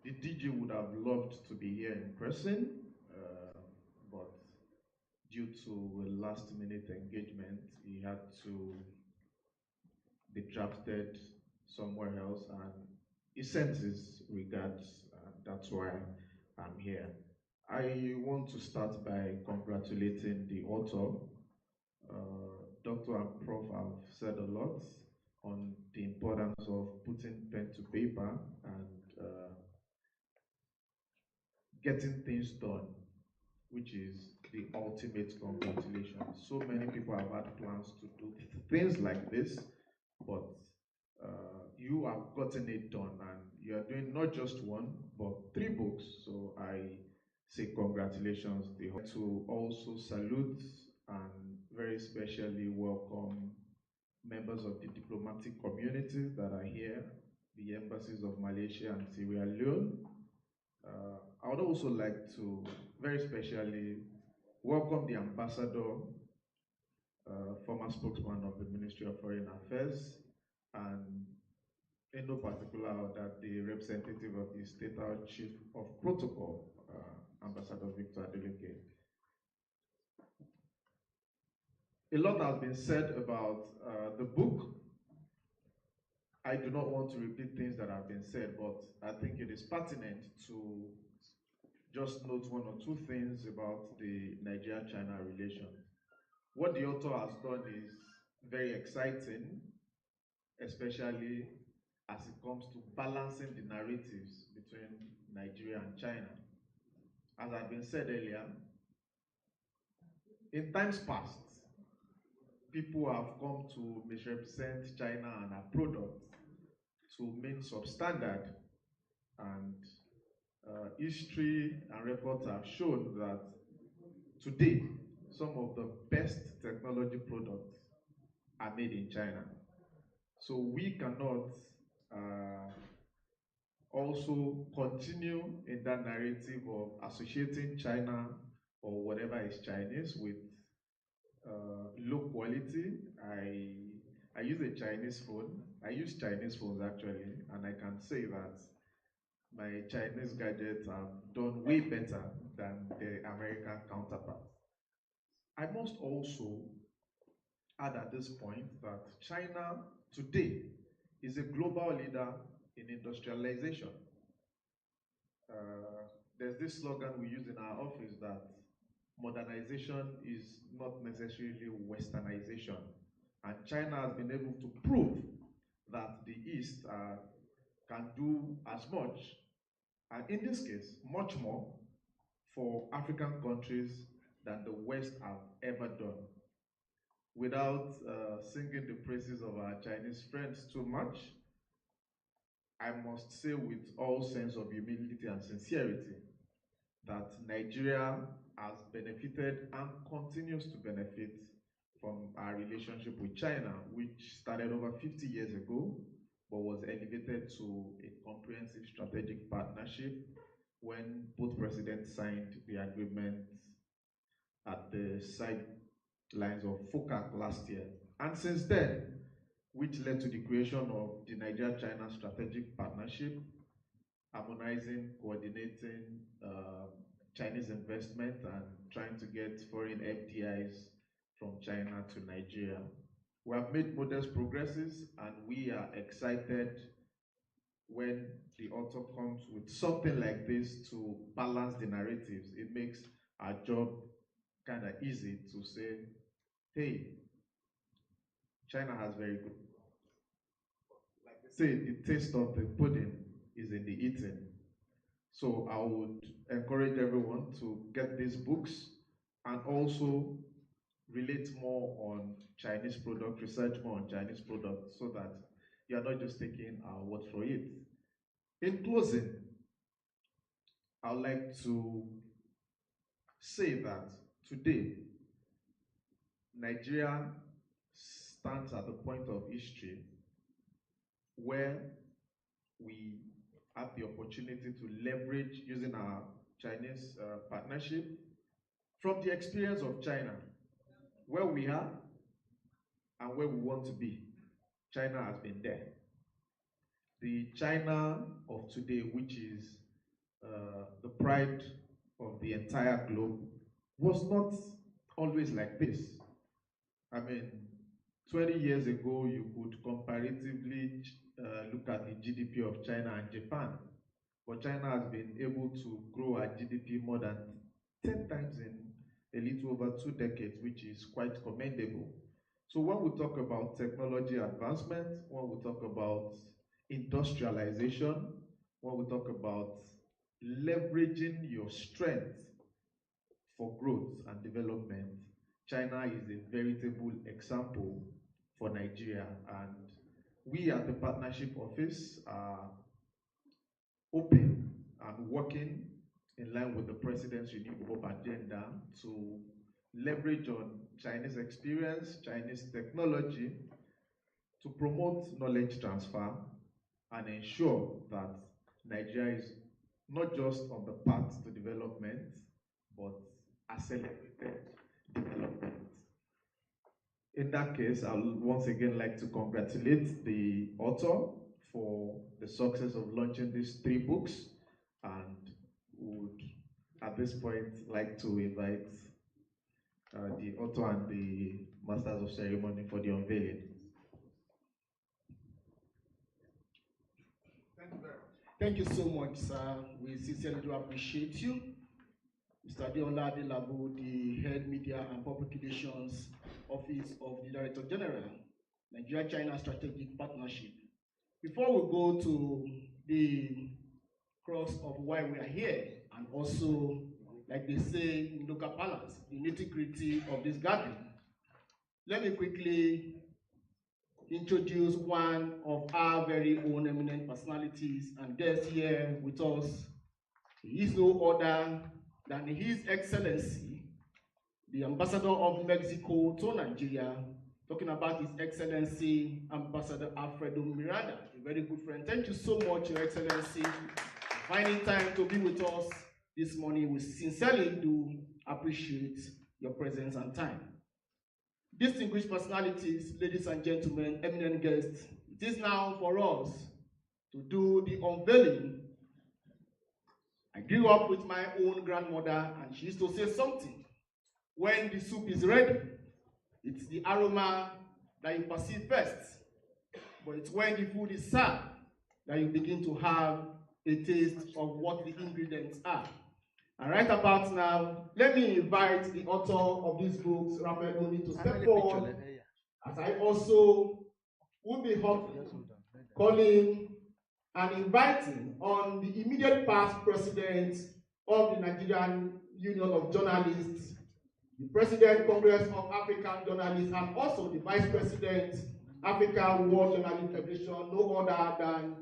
The DG would have loved to be here in person, but due to a last-minute engagement, he had to be drafted somewhere else, and he sends his regards, and that's why I'm here. I want to start by congratulating the author. Dr. and Prof have said a lot on the importance of putting pen to paper and getting things done. which is the ultimate congratulations. So many people have had plans to do things like this, but you have gotten it done, and you are doing not just one, but 3 books. So I say congratulations. They want to also salute and very specially welcome members of the diplomatic communities that are here, the embassies of Malaysia and Sierra Leone. I would also like to very specially welcome the ambassador, former spokesman of the Ministry of Foreign Affairs, and in no particular order, the representative of the State House Chief of Protocol, Ambassador Victor Adeleke. A lot has been said about the book. I do not want to repeat things that have been said, but I think it is pertinent to just note 1 or 2 things about the Nigeria-China relation. What the author has done is very exciting, especially as it comes to balancing the narratives between Nigeria and China. As had been said earlier, in times past, people have come to misrepresent China and our products to mean substandard, and history and records have shown that today, some of the best technology products are made in China. So we cannot also continue in that narrative of associating China or whatever is Chinese with low quality. I use a Chinese phone. I use Chinese phones actually, and I can say that my Chinese gadgets have done way better than their American counterparts. I must also add at this point that China today is a global leader in industrialization. There's this slogan we use in our office that modernization is not necessarily westernization. And China has been able to prove that the East can do as much, and in this case, much more, for African countries than the West have ever done. Without singing the praises of our Chinese friends too much, I must say with all sense of humility and sincerity that Nigeria has benefited and continues to benefit from our relationship with China, which started over 50 years ago, but was elevated to a comprehensive strategic partnership when both presidents signed the agreement at the sidelines of FOCAC last year. And since then, which led to the creation of the Nigeria-China Strategic Partnership, harmonizing, coordinating Chinese investment and trying to get foreign FDIs from China to Nigeria. We have made modest progresses, and we are excited when the author comes with something like this to balance the narratives. It makes our job kind of easy to say, hey, China has very good. Like they say, the taste of the pudding is in the eating. So I would encourage everyone to get these books and also relate more on Chinese products, research more on Chinese products, so that you are not just taking our word for it. In closing, I would like to say that today, Nigeria stands at the point of history where we have the opportunity to leverage, using our Chinese partnership, from the experience of China, where we are and where we want to be. China has been there. The China of today, which is the pride of the entire globe, was not always like this. I mean, 20 years ago, you could comparatively look at the GDP of China and Japan, but China has been able to grow our GDP more than 10 times in a little over 2 decades, which is quite commendable. So when we talk about technology advancement, when we talk about industrialization, when we talk about leveraging your strength for growth and development, China is a veritable example for Nigeria. And we at the Partnership Office are open and working in line with the President's Renewable Hope agenda to leverage on Chinese experience, Chinese technology to promote knowledge transfer and ensure that Nigeria is not just on the path to development, but accelerated development. In that case, I would once again like to congratulate the author for the success of launching these 3 books, and would at this point like to invite the author and the Masters of Ceremony for the unveiling. Thank you so much, sir. We sincerely do appreciate you. Mr. Adeola Adelabo, the Head Media and Public Relations Office of the Director General, Nigeria-China Strategic Partnership. Before we go to the crux of why we are here, and also, like they say in local parlance, the nitty-gritty of this gathering, let me quickly introduce one of our very own eminent personalities and guest here with us. He is no other than His Excellency, the Ambassador of Mexico to Nigeria, talking about His Excellency Ambassador Alfredo Miranda, a very good friend. Thank you so much, Your Excellency, for finding time to be with us this morning. We sincerely do appreciate your presence and time. Distinguished personalities, ladies and gentlemen, eminent guests, it is now for us to do the unveiling. I grew up with my own grandmother, and she used to say something. When the soup is ready, it's the aroma that you perceive first. But it's when the food is served that you begin to have a taste of what the ingredients are. And right about now, let me invite the author of these books, Raphael Oni, to step forward, as I also would be calling and inviting on the immediate past president of the Nigerian Union of Journalists, the President Congress of African Journalists, and also the Vice President, African World Journalists Federation, no other than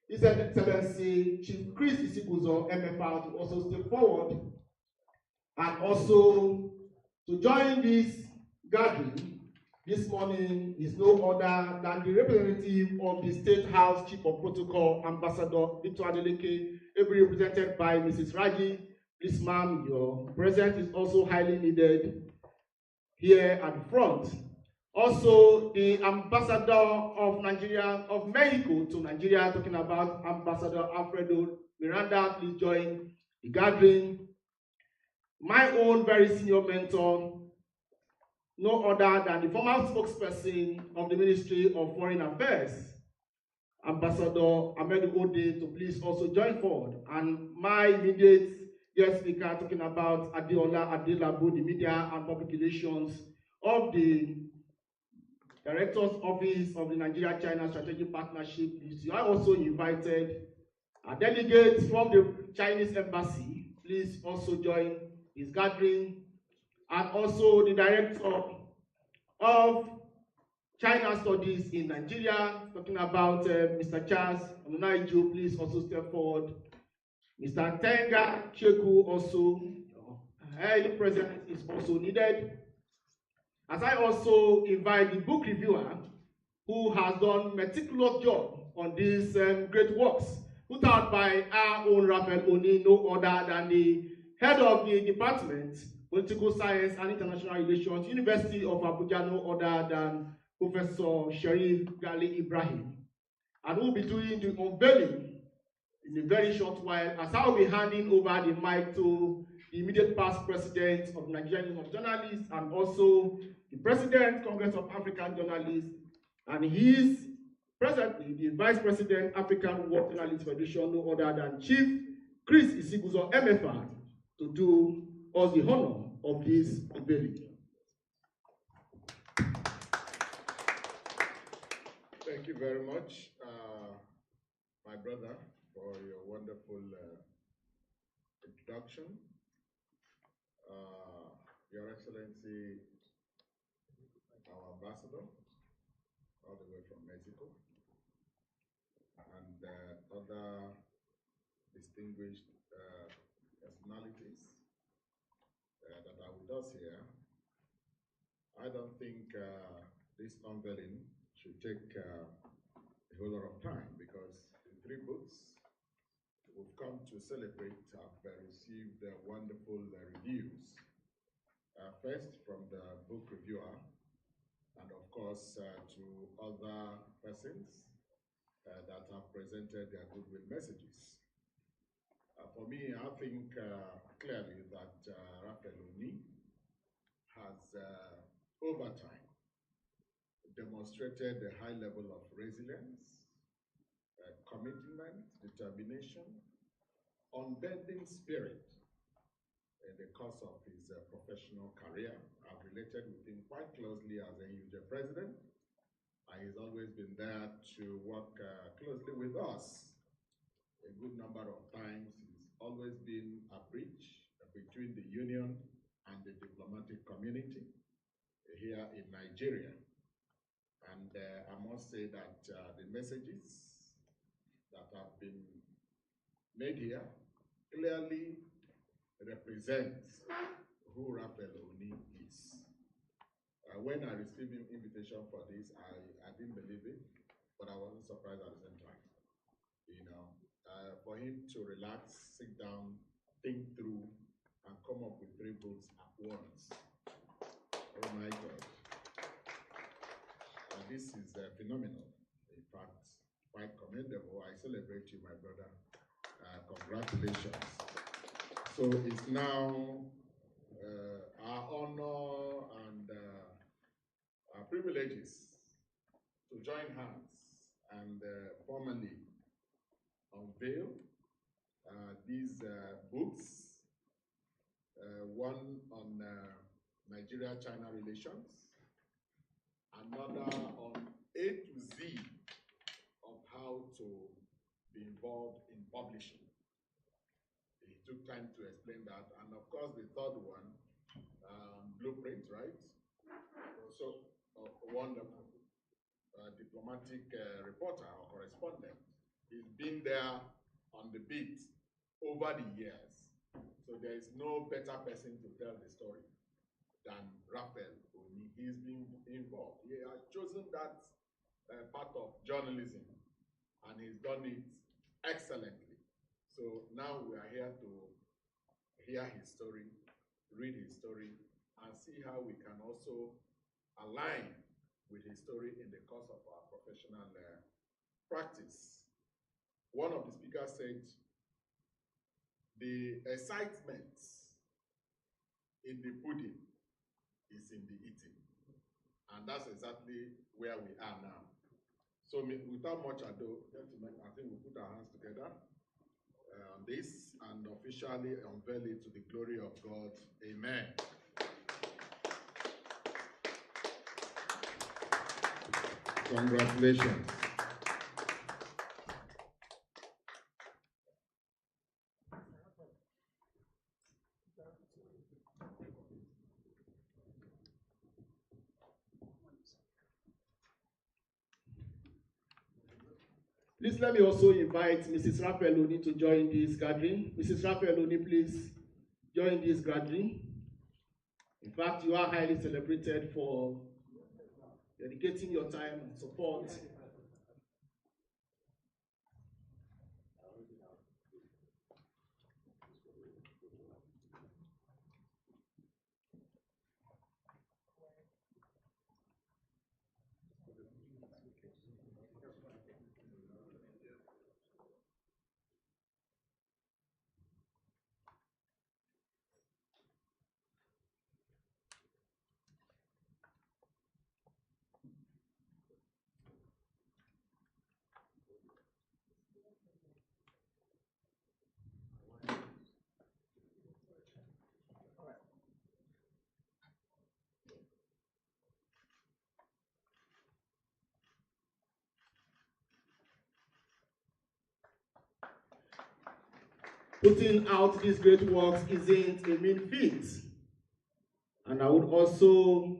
His Excellency Chief Chris Isiguzo, MFR, to also step forward and also to join this gathering this morning is no other than the representative of the State House Chief of Protocol, Ambassador Victor Adeleke, ably represented by Mrs. Raji. Please, ma'am, your presence is also highly needed here at the front. Also, the Ambassador of Nigeria, of Mexico to Nigeria, talking about Ambassador Alfredo Miranda, please join the gathering. My own very senior mentor, no other than the former spokesperson of the Ministry of Foreign Affairs, Ambassador Ahmed Ode, to please also join forward. And my immediate guest speaker, talking about Adeola Adelabo, the Media and Public Relations of the Director's Office of the Nigeria-China Strategic Partnership. I also invited a delegate from the Chinese Embassy. Please also join this gathering. And also the Director of China Studies in Nigeria, talking about Mr. Charles Onunaijo, please also step forward. Mr. Tenga Cheku also, the presence is also needed. As I also invite the book reviewer who has done meticulous job on these great works put out by our own Raphael Oni, no other than the head of the Department, Political Science and International Relations, University of Abuja, no other than Professor Sharif Gali Ibrahim. And we'll be doing the unveiling in a very short while, as I will be handing over the mic to the immediate past president of the Nigerian Union of Journalists, and also the President, Congress of African Journalists, and his presently the Vice President, African World Journalists Federation, no other than Chief Chris Isiguzo, MFR, to do us the honor of this unveiling. Thank you very much, my brother, for your wonderful introduction. Your Excellency, our ambassador, all the way from Mexico, and other distinguished personalities that are with us here. I don't think this unveiling should take a whole lot of time, because the 3 books we've come to celebrate have received wonderful reviews. First from the book reviewer, and of course to other persons that have presented their goodwill messages. For me, I think clearly that Raphael Oni has, over time, demonstrated a high level of resilience, commitment, determination, unbending spirit in the course of his professional career. I've related with him quite closely as a UJ president. He's always been there to work closely with us. A good number of times, he's always been a bridge between the union and the diplomatic community here in Nigeria. And I must say that the messages that have been made here clearly represents who Raphael Oni is. When I received an invitation for this, I didn't believe it, but I wasn't surprised at the same time. You know, for him to relax, sit down, think through, and come up with 3 books at once. Oh my God. This is phenomenal. In fact, quite commendable. I celebrate you, my brother. Congratulations. So it's now our honor and our privileges to join hands and formally unveil these books, one on Nigeria-China relations, another on A to Z of how to be involved in publishing. He took time to explain that. And of course, the 3rd one, blueprint, right? Also, wonderful. Diplomatic reporter or correspondent. He's been there on the beat over the years. So there is no better person to tell the story than Raphael Oni. He's been involved. He has chosen that part of journalism, and he's done it excellently. So now we are here to hear his story, read his story, and see how we can also align with his story in the course of our professional practice. One of the speakers said, the excitement in the pudding is in the eating. And that's exactly where we are now. So without much ado, gentlemen, I think we'll put our hands together on this and officially unveil it to the glory of God. Amen. Congratulations. Please let me also invite Mrs. Raphael Oni to join this gathering. Mrs. Raphael Oni, please join this gathering. In fact, you are highly celebrated for dedicating your time and support. Putting out these great works isn't a mean feat. And I would also,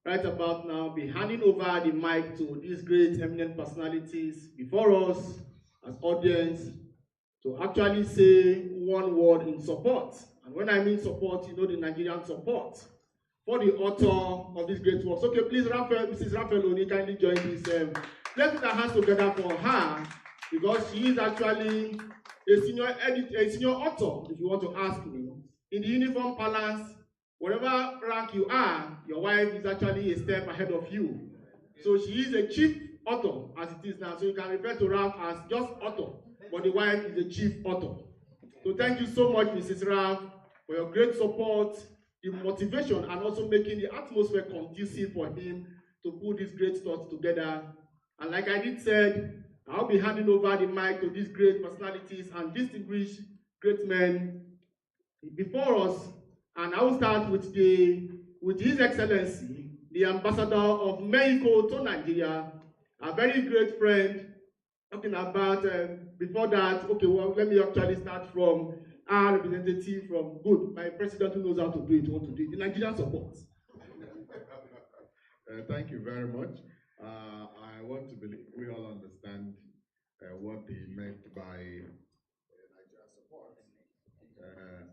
right about now, be handing over the mic to these great eminent personalities before us as audience to actually say one word in support. And when I mean support, you know, the Nigerian support for the author of this great work. Okay, please, Mrs. Raphael Oni, kindly join this. Let's put our hands together for her, because she is actually a senior author, if you want to ask me. In the uniform balance, whatever rank you are, your wife is actually a step ahead of you. So she is a chief author as it is now. So you can refer to Ralph as just author, but the wife is a chief author. So thank you so much, Mrs. Ralph, for your great support, the motivation, and also making the atmosphere conducive for him to put these great thoughts together. And like I did said, I'll be handing over the mic to these great personalities and distinguished great men before us. And I will start with His Excellency, the Ambassador of Mexico to Nigeria, a very great friend. Talking about, before that, okay, well, let me actually start from our representative from Good, my president who knows how to do it, want to do it, the Nigerian support. Thank you very much. I want to believe we all understand what he meant by Nigerian support.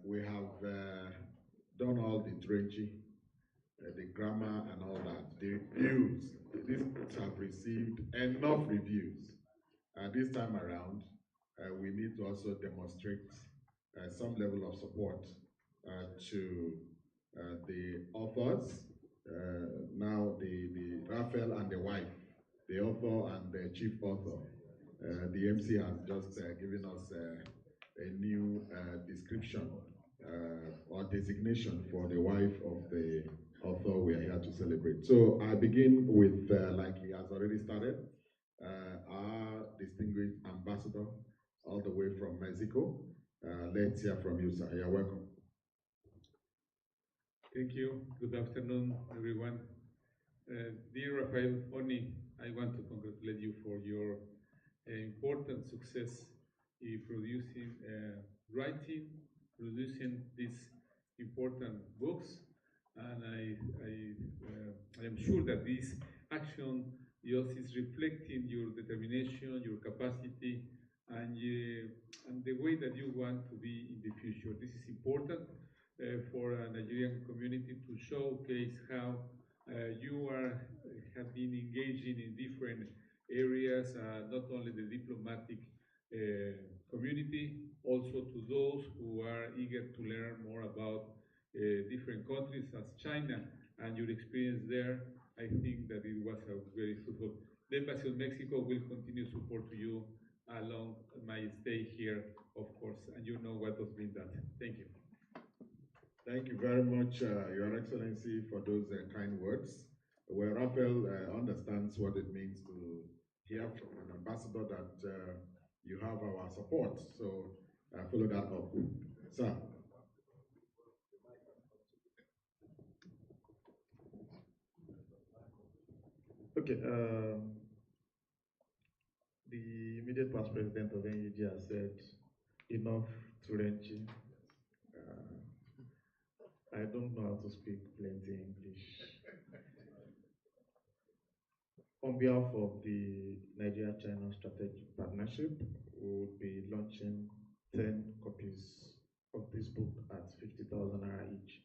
We have done all the dredging, the grammar and all that. The reviews, these have received enough reviews. This time around, we need to also demonstrate some level of support to the authors. Now the Raphael and the wife, the author and the chief author. The MC has just given us a new description or designation for the wife of the author we are here to celebrate. So I begin with, like he has already started, our distinguished ambassador all the way from Mexico. Let's hear from you, sir. You're welcome. Thank you. Good afternoon, everyone. Dear Raphael Oni, I want to congratulate you for your important success in producing, writing, producing these important books. And I am sure that this action yours is reflecting your determination, your capacity, and the way that you want to be in the future. This is important for a Nigerian community to showcase how you have been engaging in different areas, not only the diplomatic community, also to those who are eager to learn more about different countries as China and your experience there. I think that it was a very fruitful. The Embassy of Mexico will continue support to you along my stay here, of course, and you know what has been done. Thank you. Thank you very much, Your Excellency, for those kind words. Well, Raphael understands what it means to hear from an ambassador that you have our support. So follow that up. Sir. Okay. The immediate past president of NUG has said enough to Renchi. I don't know how to speak plenty English. On behalf of the Nigeria-China Strategic Partnership, we will be launching 10 copies of this book at 50,000 naira each.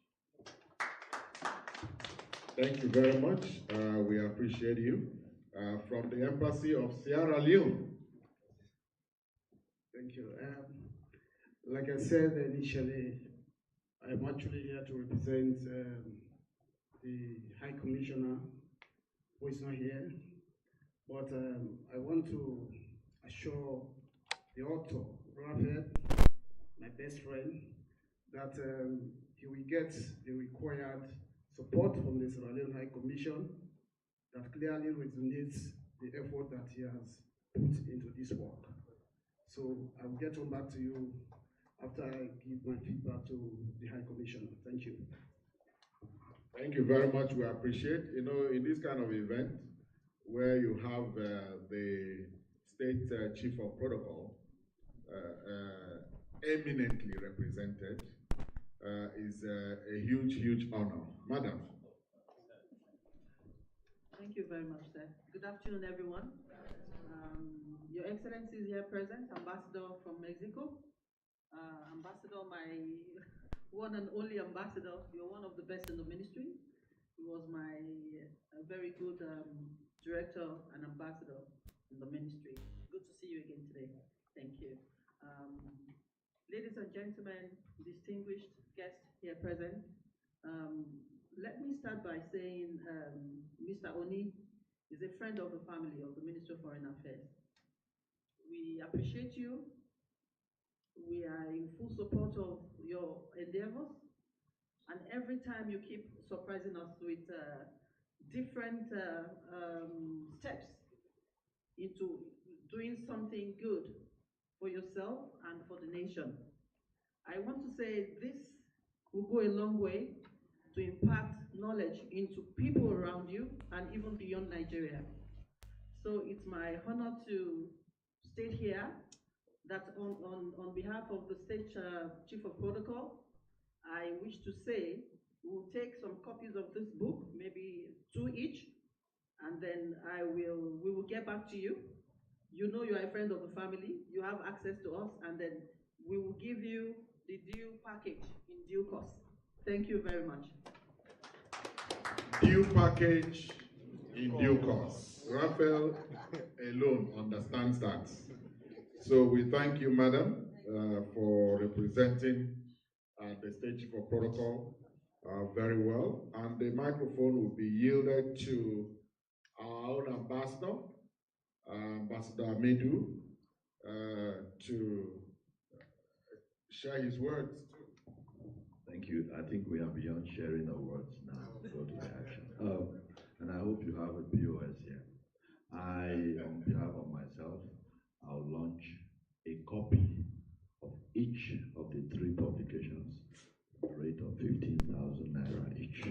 Thank you very much. We appreciate you. From the Embassy of Sierra Leone. Thank you. Like I said initially, I'm actually here to represent the High Commissioner, who is not here, but I want to assure the author, Raphael, my best friend, that he will get the required support from the Sierra Leone High Commission that clearly resonates the effort that he has put into this work. So I'll get on back to you after I give my feedback to the High Commissioner. Thank you. Thank you very much. We appreciate, you know, in this kind of event where you have the state chief of protocol eminently represented, is a huge, huge honor. Madam. Thank you very much, sir. Good afternoon, everyone. Your Excellencies here present, Ambassador from Mexico, Ambassador, my one and only ambassador. You're one of the best in the ministry. He was my very good director and ambassador in the ministry. Good to see you again today. Thank you. Ladies and gentlemen, distinguished guests here present, let me start by saying Mr. Oni is a friend of the family of the Ministry of Foreign Affairs. We appreciate you. We are in full support of your endeavors. And every time you keep surprising us with different steps into doing something good for yourself and for the nation. I want to say this will go a long way to impart knowledge into people around you and even beyond Nigeria. So it's my honor to state here that on behalf of the State Chief of Protocol, I wish to say we will take some copies of this book, maybe 2 each, and then we will get back to you. You know you are a friend of the family, you have access to us, and then we will give you the due package in due course. Thank you very much. Due package in due course. Raphael alone understands that. So we thank you, Madam, for representing the State Chief of Protocol very well. And the microphone will be yielded to our own ambassador, Ambassador Amidu, to share his words too. Thank you. I think we are beyond sharing our words now. Go to the action. And I hope you have a POS here. On behalf of myself, I'll launch a copy of each of the 3 publications at the rate of 15,000 naira each.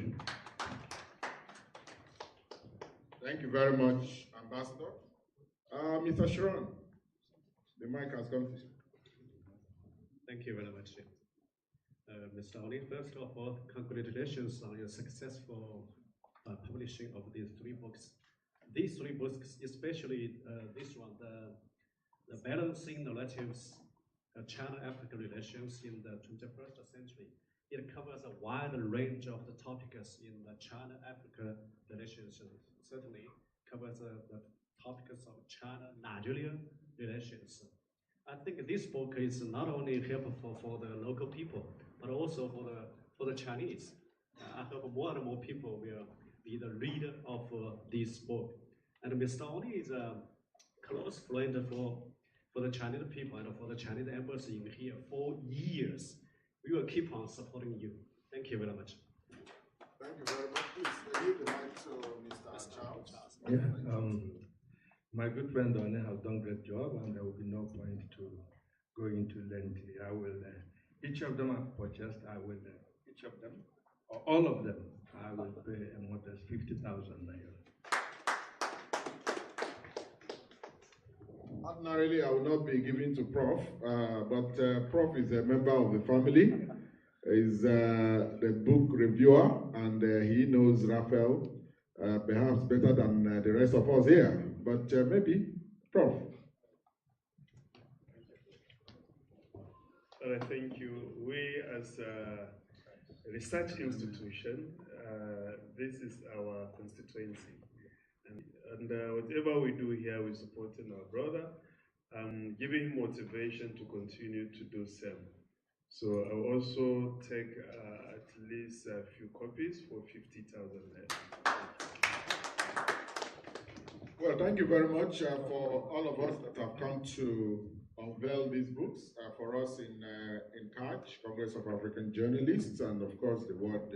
Thank you very much, Ambassador. Mr. Sharon, the mic has come to you. Thank you very much. Mr. Oni, first of all, congratulations on your successful publishing of these 3 books. These 3 books, especially this one, the Balancing Narratives, China-Africa Relations in the 21st Century. It covers a wide range of the topics in the China-Africa relations. Certainly covers the topics of China-Nigeria relations. I think this book is not only helpful for the local people, but also for the Chinese. I hope more and more people will be the reader of this book. And Mr. Oni is a close friend for the Chinese people and for the Chinese embassy in here for years. We will keep on supporting you. Thank you very much. Thank you very much. Please give the mic to Mr. Charles. Yeah, my good friend Oni has done a great job, and there will be no point to go into lengthy. I will, each of them I've purchased, I will, each of them, or all of them, I will pay a modest 50,000 naira. Ordinarily, I will not be giving to Prof, but Prof is a member of the family, is the book reviewer, and he knows Raphael perhaps better than the rest of us here. But maybe, Prof. Well, thank you. We, as a research institution, this is our constituency. And whatever we do here, we're supporting our brother, giving him motivation to continue to do same. So I'll also take at least a few copies for 50,000 naira. Well, thank you very much for all of us that have come to unveil these books for us in CAJ, Congress of African Journalists, and of course the World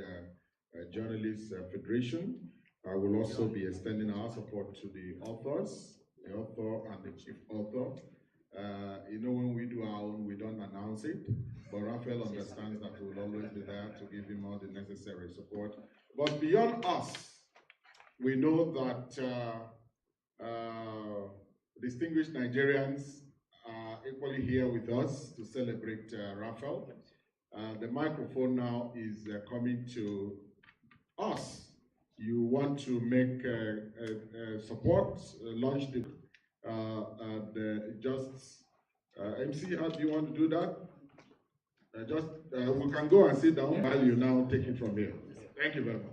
Journalists Federation. I will also be extending our support to the authors, the author and the chief author. You know, when we do our own, we don't announce it, but Raphael understands that we will always be there to give him all the necessary support. But beyond us, we know that distinguished Nigerians are equally here with us to celebrate Raphael. The microphone now is coming to us. You want to make support, launch the MC, how do you want to do that? We can go and sit down while you now take it from here. Thank you very much.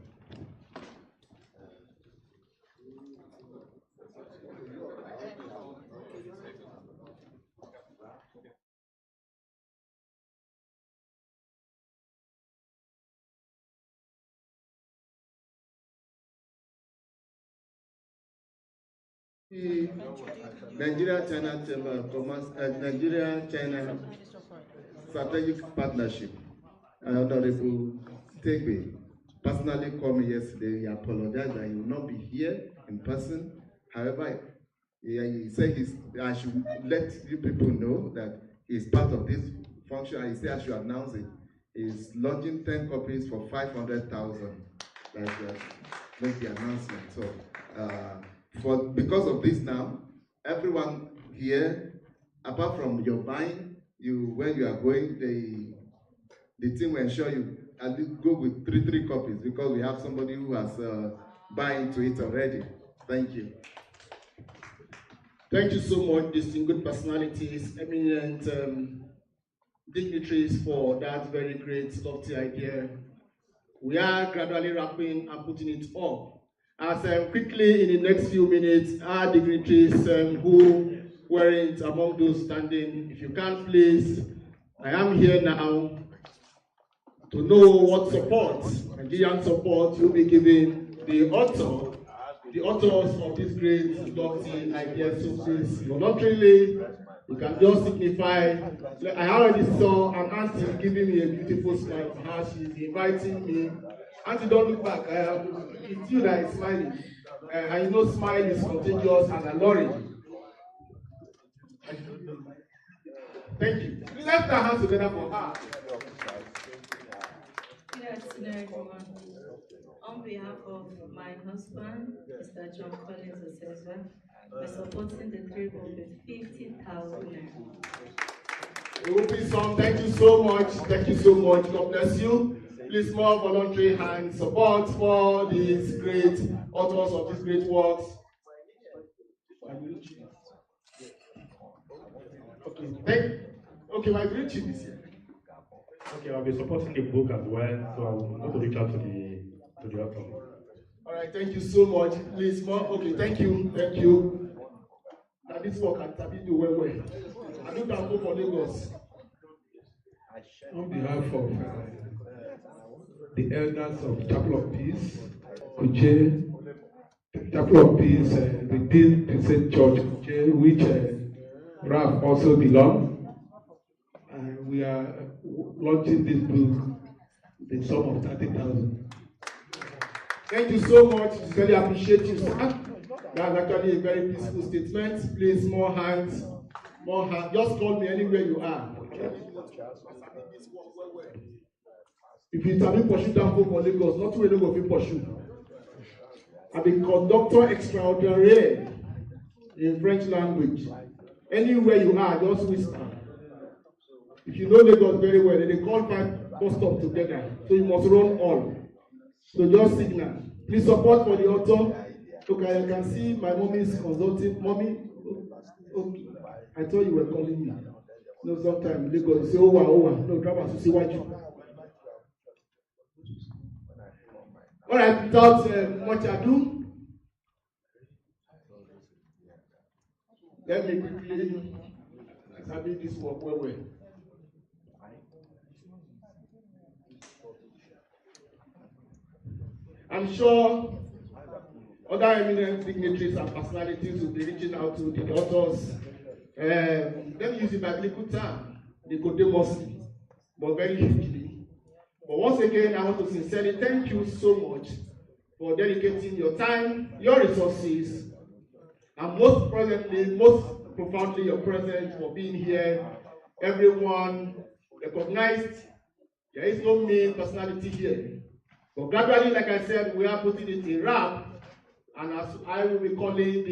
The Nigeria-China Chamber of Commerce, Nigeria-China Strategic Partnership, Honorable Tegbe, personally called me yesterday. He apologized that he will not be here in person. However, he said I should let you people know that he's part of this function. He said I should announce it. He's launching 10 copies for 500,000. Make the announcement. So, because of this now, everyone here, apart from your buying, when you are going, the team will ensure you at least go with three copies because we have somebody who has buying to it already. Thank you. Thank you so much, distinguished personalities, eminent dignitaries, for that very great, lofty idea. We are gradually wrapping and putting it up. As quickly in the next few minutes, our dignitaries who weren't among those standing, if you can please, I am here now to know what support, Nigerian support, you'll be giving the authors of this great lofty idea. So please, voluntarily, you can just signify. I already saw an auntie giving me a beautiful smile for her. She's inviting me. Auntie, don't look back. It's you that is smiling. And you know, smile is contagious and alluring. Thank you. Let's put our hands together for her. Good afternoon, everyone. On behalf of my husband, Mr. John Collins Osezwa, we're supporting the 3 book with 50,000 naira. Thank you so much. Thank you so much. God bless you. Please, more voluntary hand support for these great authors of these great works. Okay, my great chief is here. Okay, I'll be supporting the book as well, so I'm going to reach out to the author. All right, thank you so much. Please, more. Okay, thank you. Now this work I Tabi do well. I do that go for Lagos. On behalf of the elders of Chapel of Peace, Kuje, Chapel of Peace, Redeemed Christian Church, Kuje, which Raph also belongs. We are launching this book with a sum of 30,000. Thank you so much. Very appreciate you, sir. That's actually a very peaceful statement. Please, more hands. Just call me anywhere you are. If you have been pursued down for Lagos, not really go be pursued. I'm a conductor extraordinaire in French language. Anywhere you are, just whisper. If you know Lagos very well, they call 5 bus stops together, so you must run all. So just signal. Please support for the author. Okay, I can see my mommy is consulting. Mommy, okay. I thought you were calling me. No, sometimes Lagos say, oh, no, drama to see what you. All right, without much ado, let me quickly establish this work well. I'm sure other eminent dignitaries and personalities will be reaching out to the authors. Let me use the biblical term, Nicodemously, but very hugely. But once again, I want to sincerely thank you so much for dedicating your time, your resources, and most profoundly your presence, for being here. Everyone recognized there is no main personality here. But gradually, like I said, we are putting it in wrap, and as I will be calling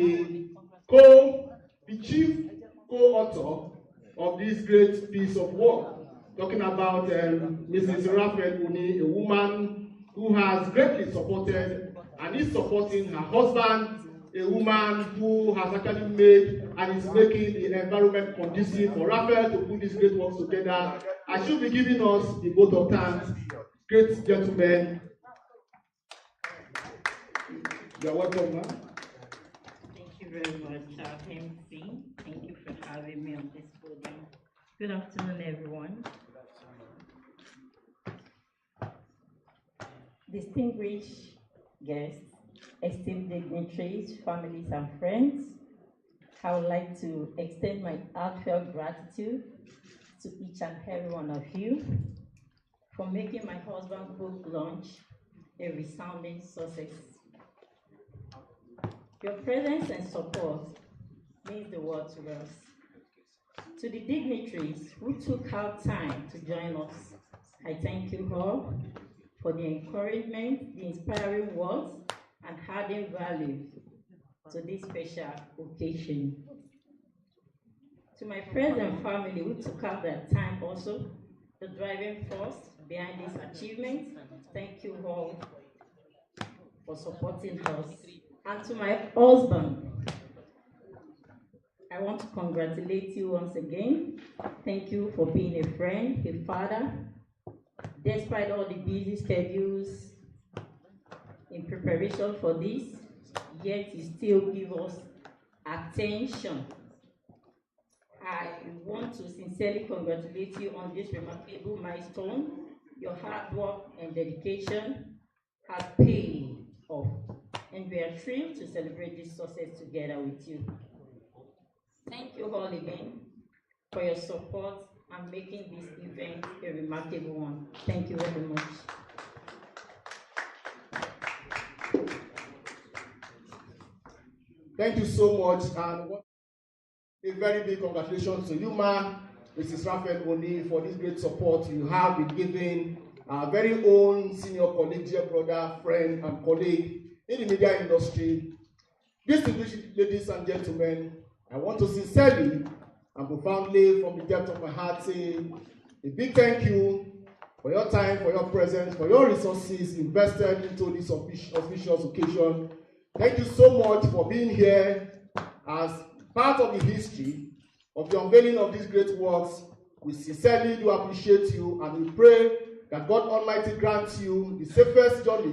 the chief co-author of this great piece of work. talking about Mrs. Raphael Oni, a woman who has greatly supported and is supporting her husband, a woman who has actually made and is making the environment conducive for Raphael to put these great works together. I should be giving us the vote of thanks. Great gentlemen. You are welcome, ma'am. Thank you very much, MC. Thank you for having me on this podium. Good afternoon, everyone. Distinguished guests, esteemed dignitaries, families, and friends, I would like to extend my heartfelt gratitude to each and every one of you for making my husband's book launch a resounding success. Your presence and support means the world to us. To the dignitaries who took out time to join us, I thank you all for the encouragement, the inspiring words, and adding value to this special occasion. To my friends and family who took out their time also, the driving force behind this achievement, thank you all for supporting us. And to my husband, I want to congratulate you once again. Thank you for being a friend, a father. Despite all the busy schedules in preparation for this, yet you still give us attention. I want to sincerely congratulate you on this remarkable milestone. Your hard work and dedication has paid off, and we are thrilled to celebrate this success together with you. Thank you all again for your support and making this event a remarkable one. Thank you very much. Thank you so much, and a very big congratulations to you, ma'am, Mrs. Raphael Oni, for this great support you have been giving our very own senior colleague, dear brother, friend, and colleague in the media industry. Distinguished ladies and gentlemen, I want to sincerely and profoundly, from the depth of my heart, say a big thank you for your time, for your presence, for your resources invested into this auspicious occasion. Thank you so much for being here as part of the history of the unveiling of these great works. We sincerely do appreciate you, and we pray that God Almighty grants you the safest journey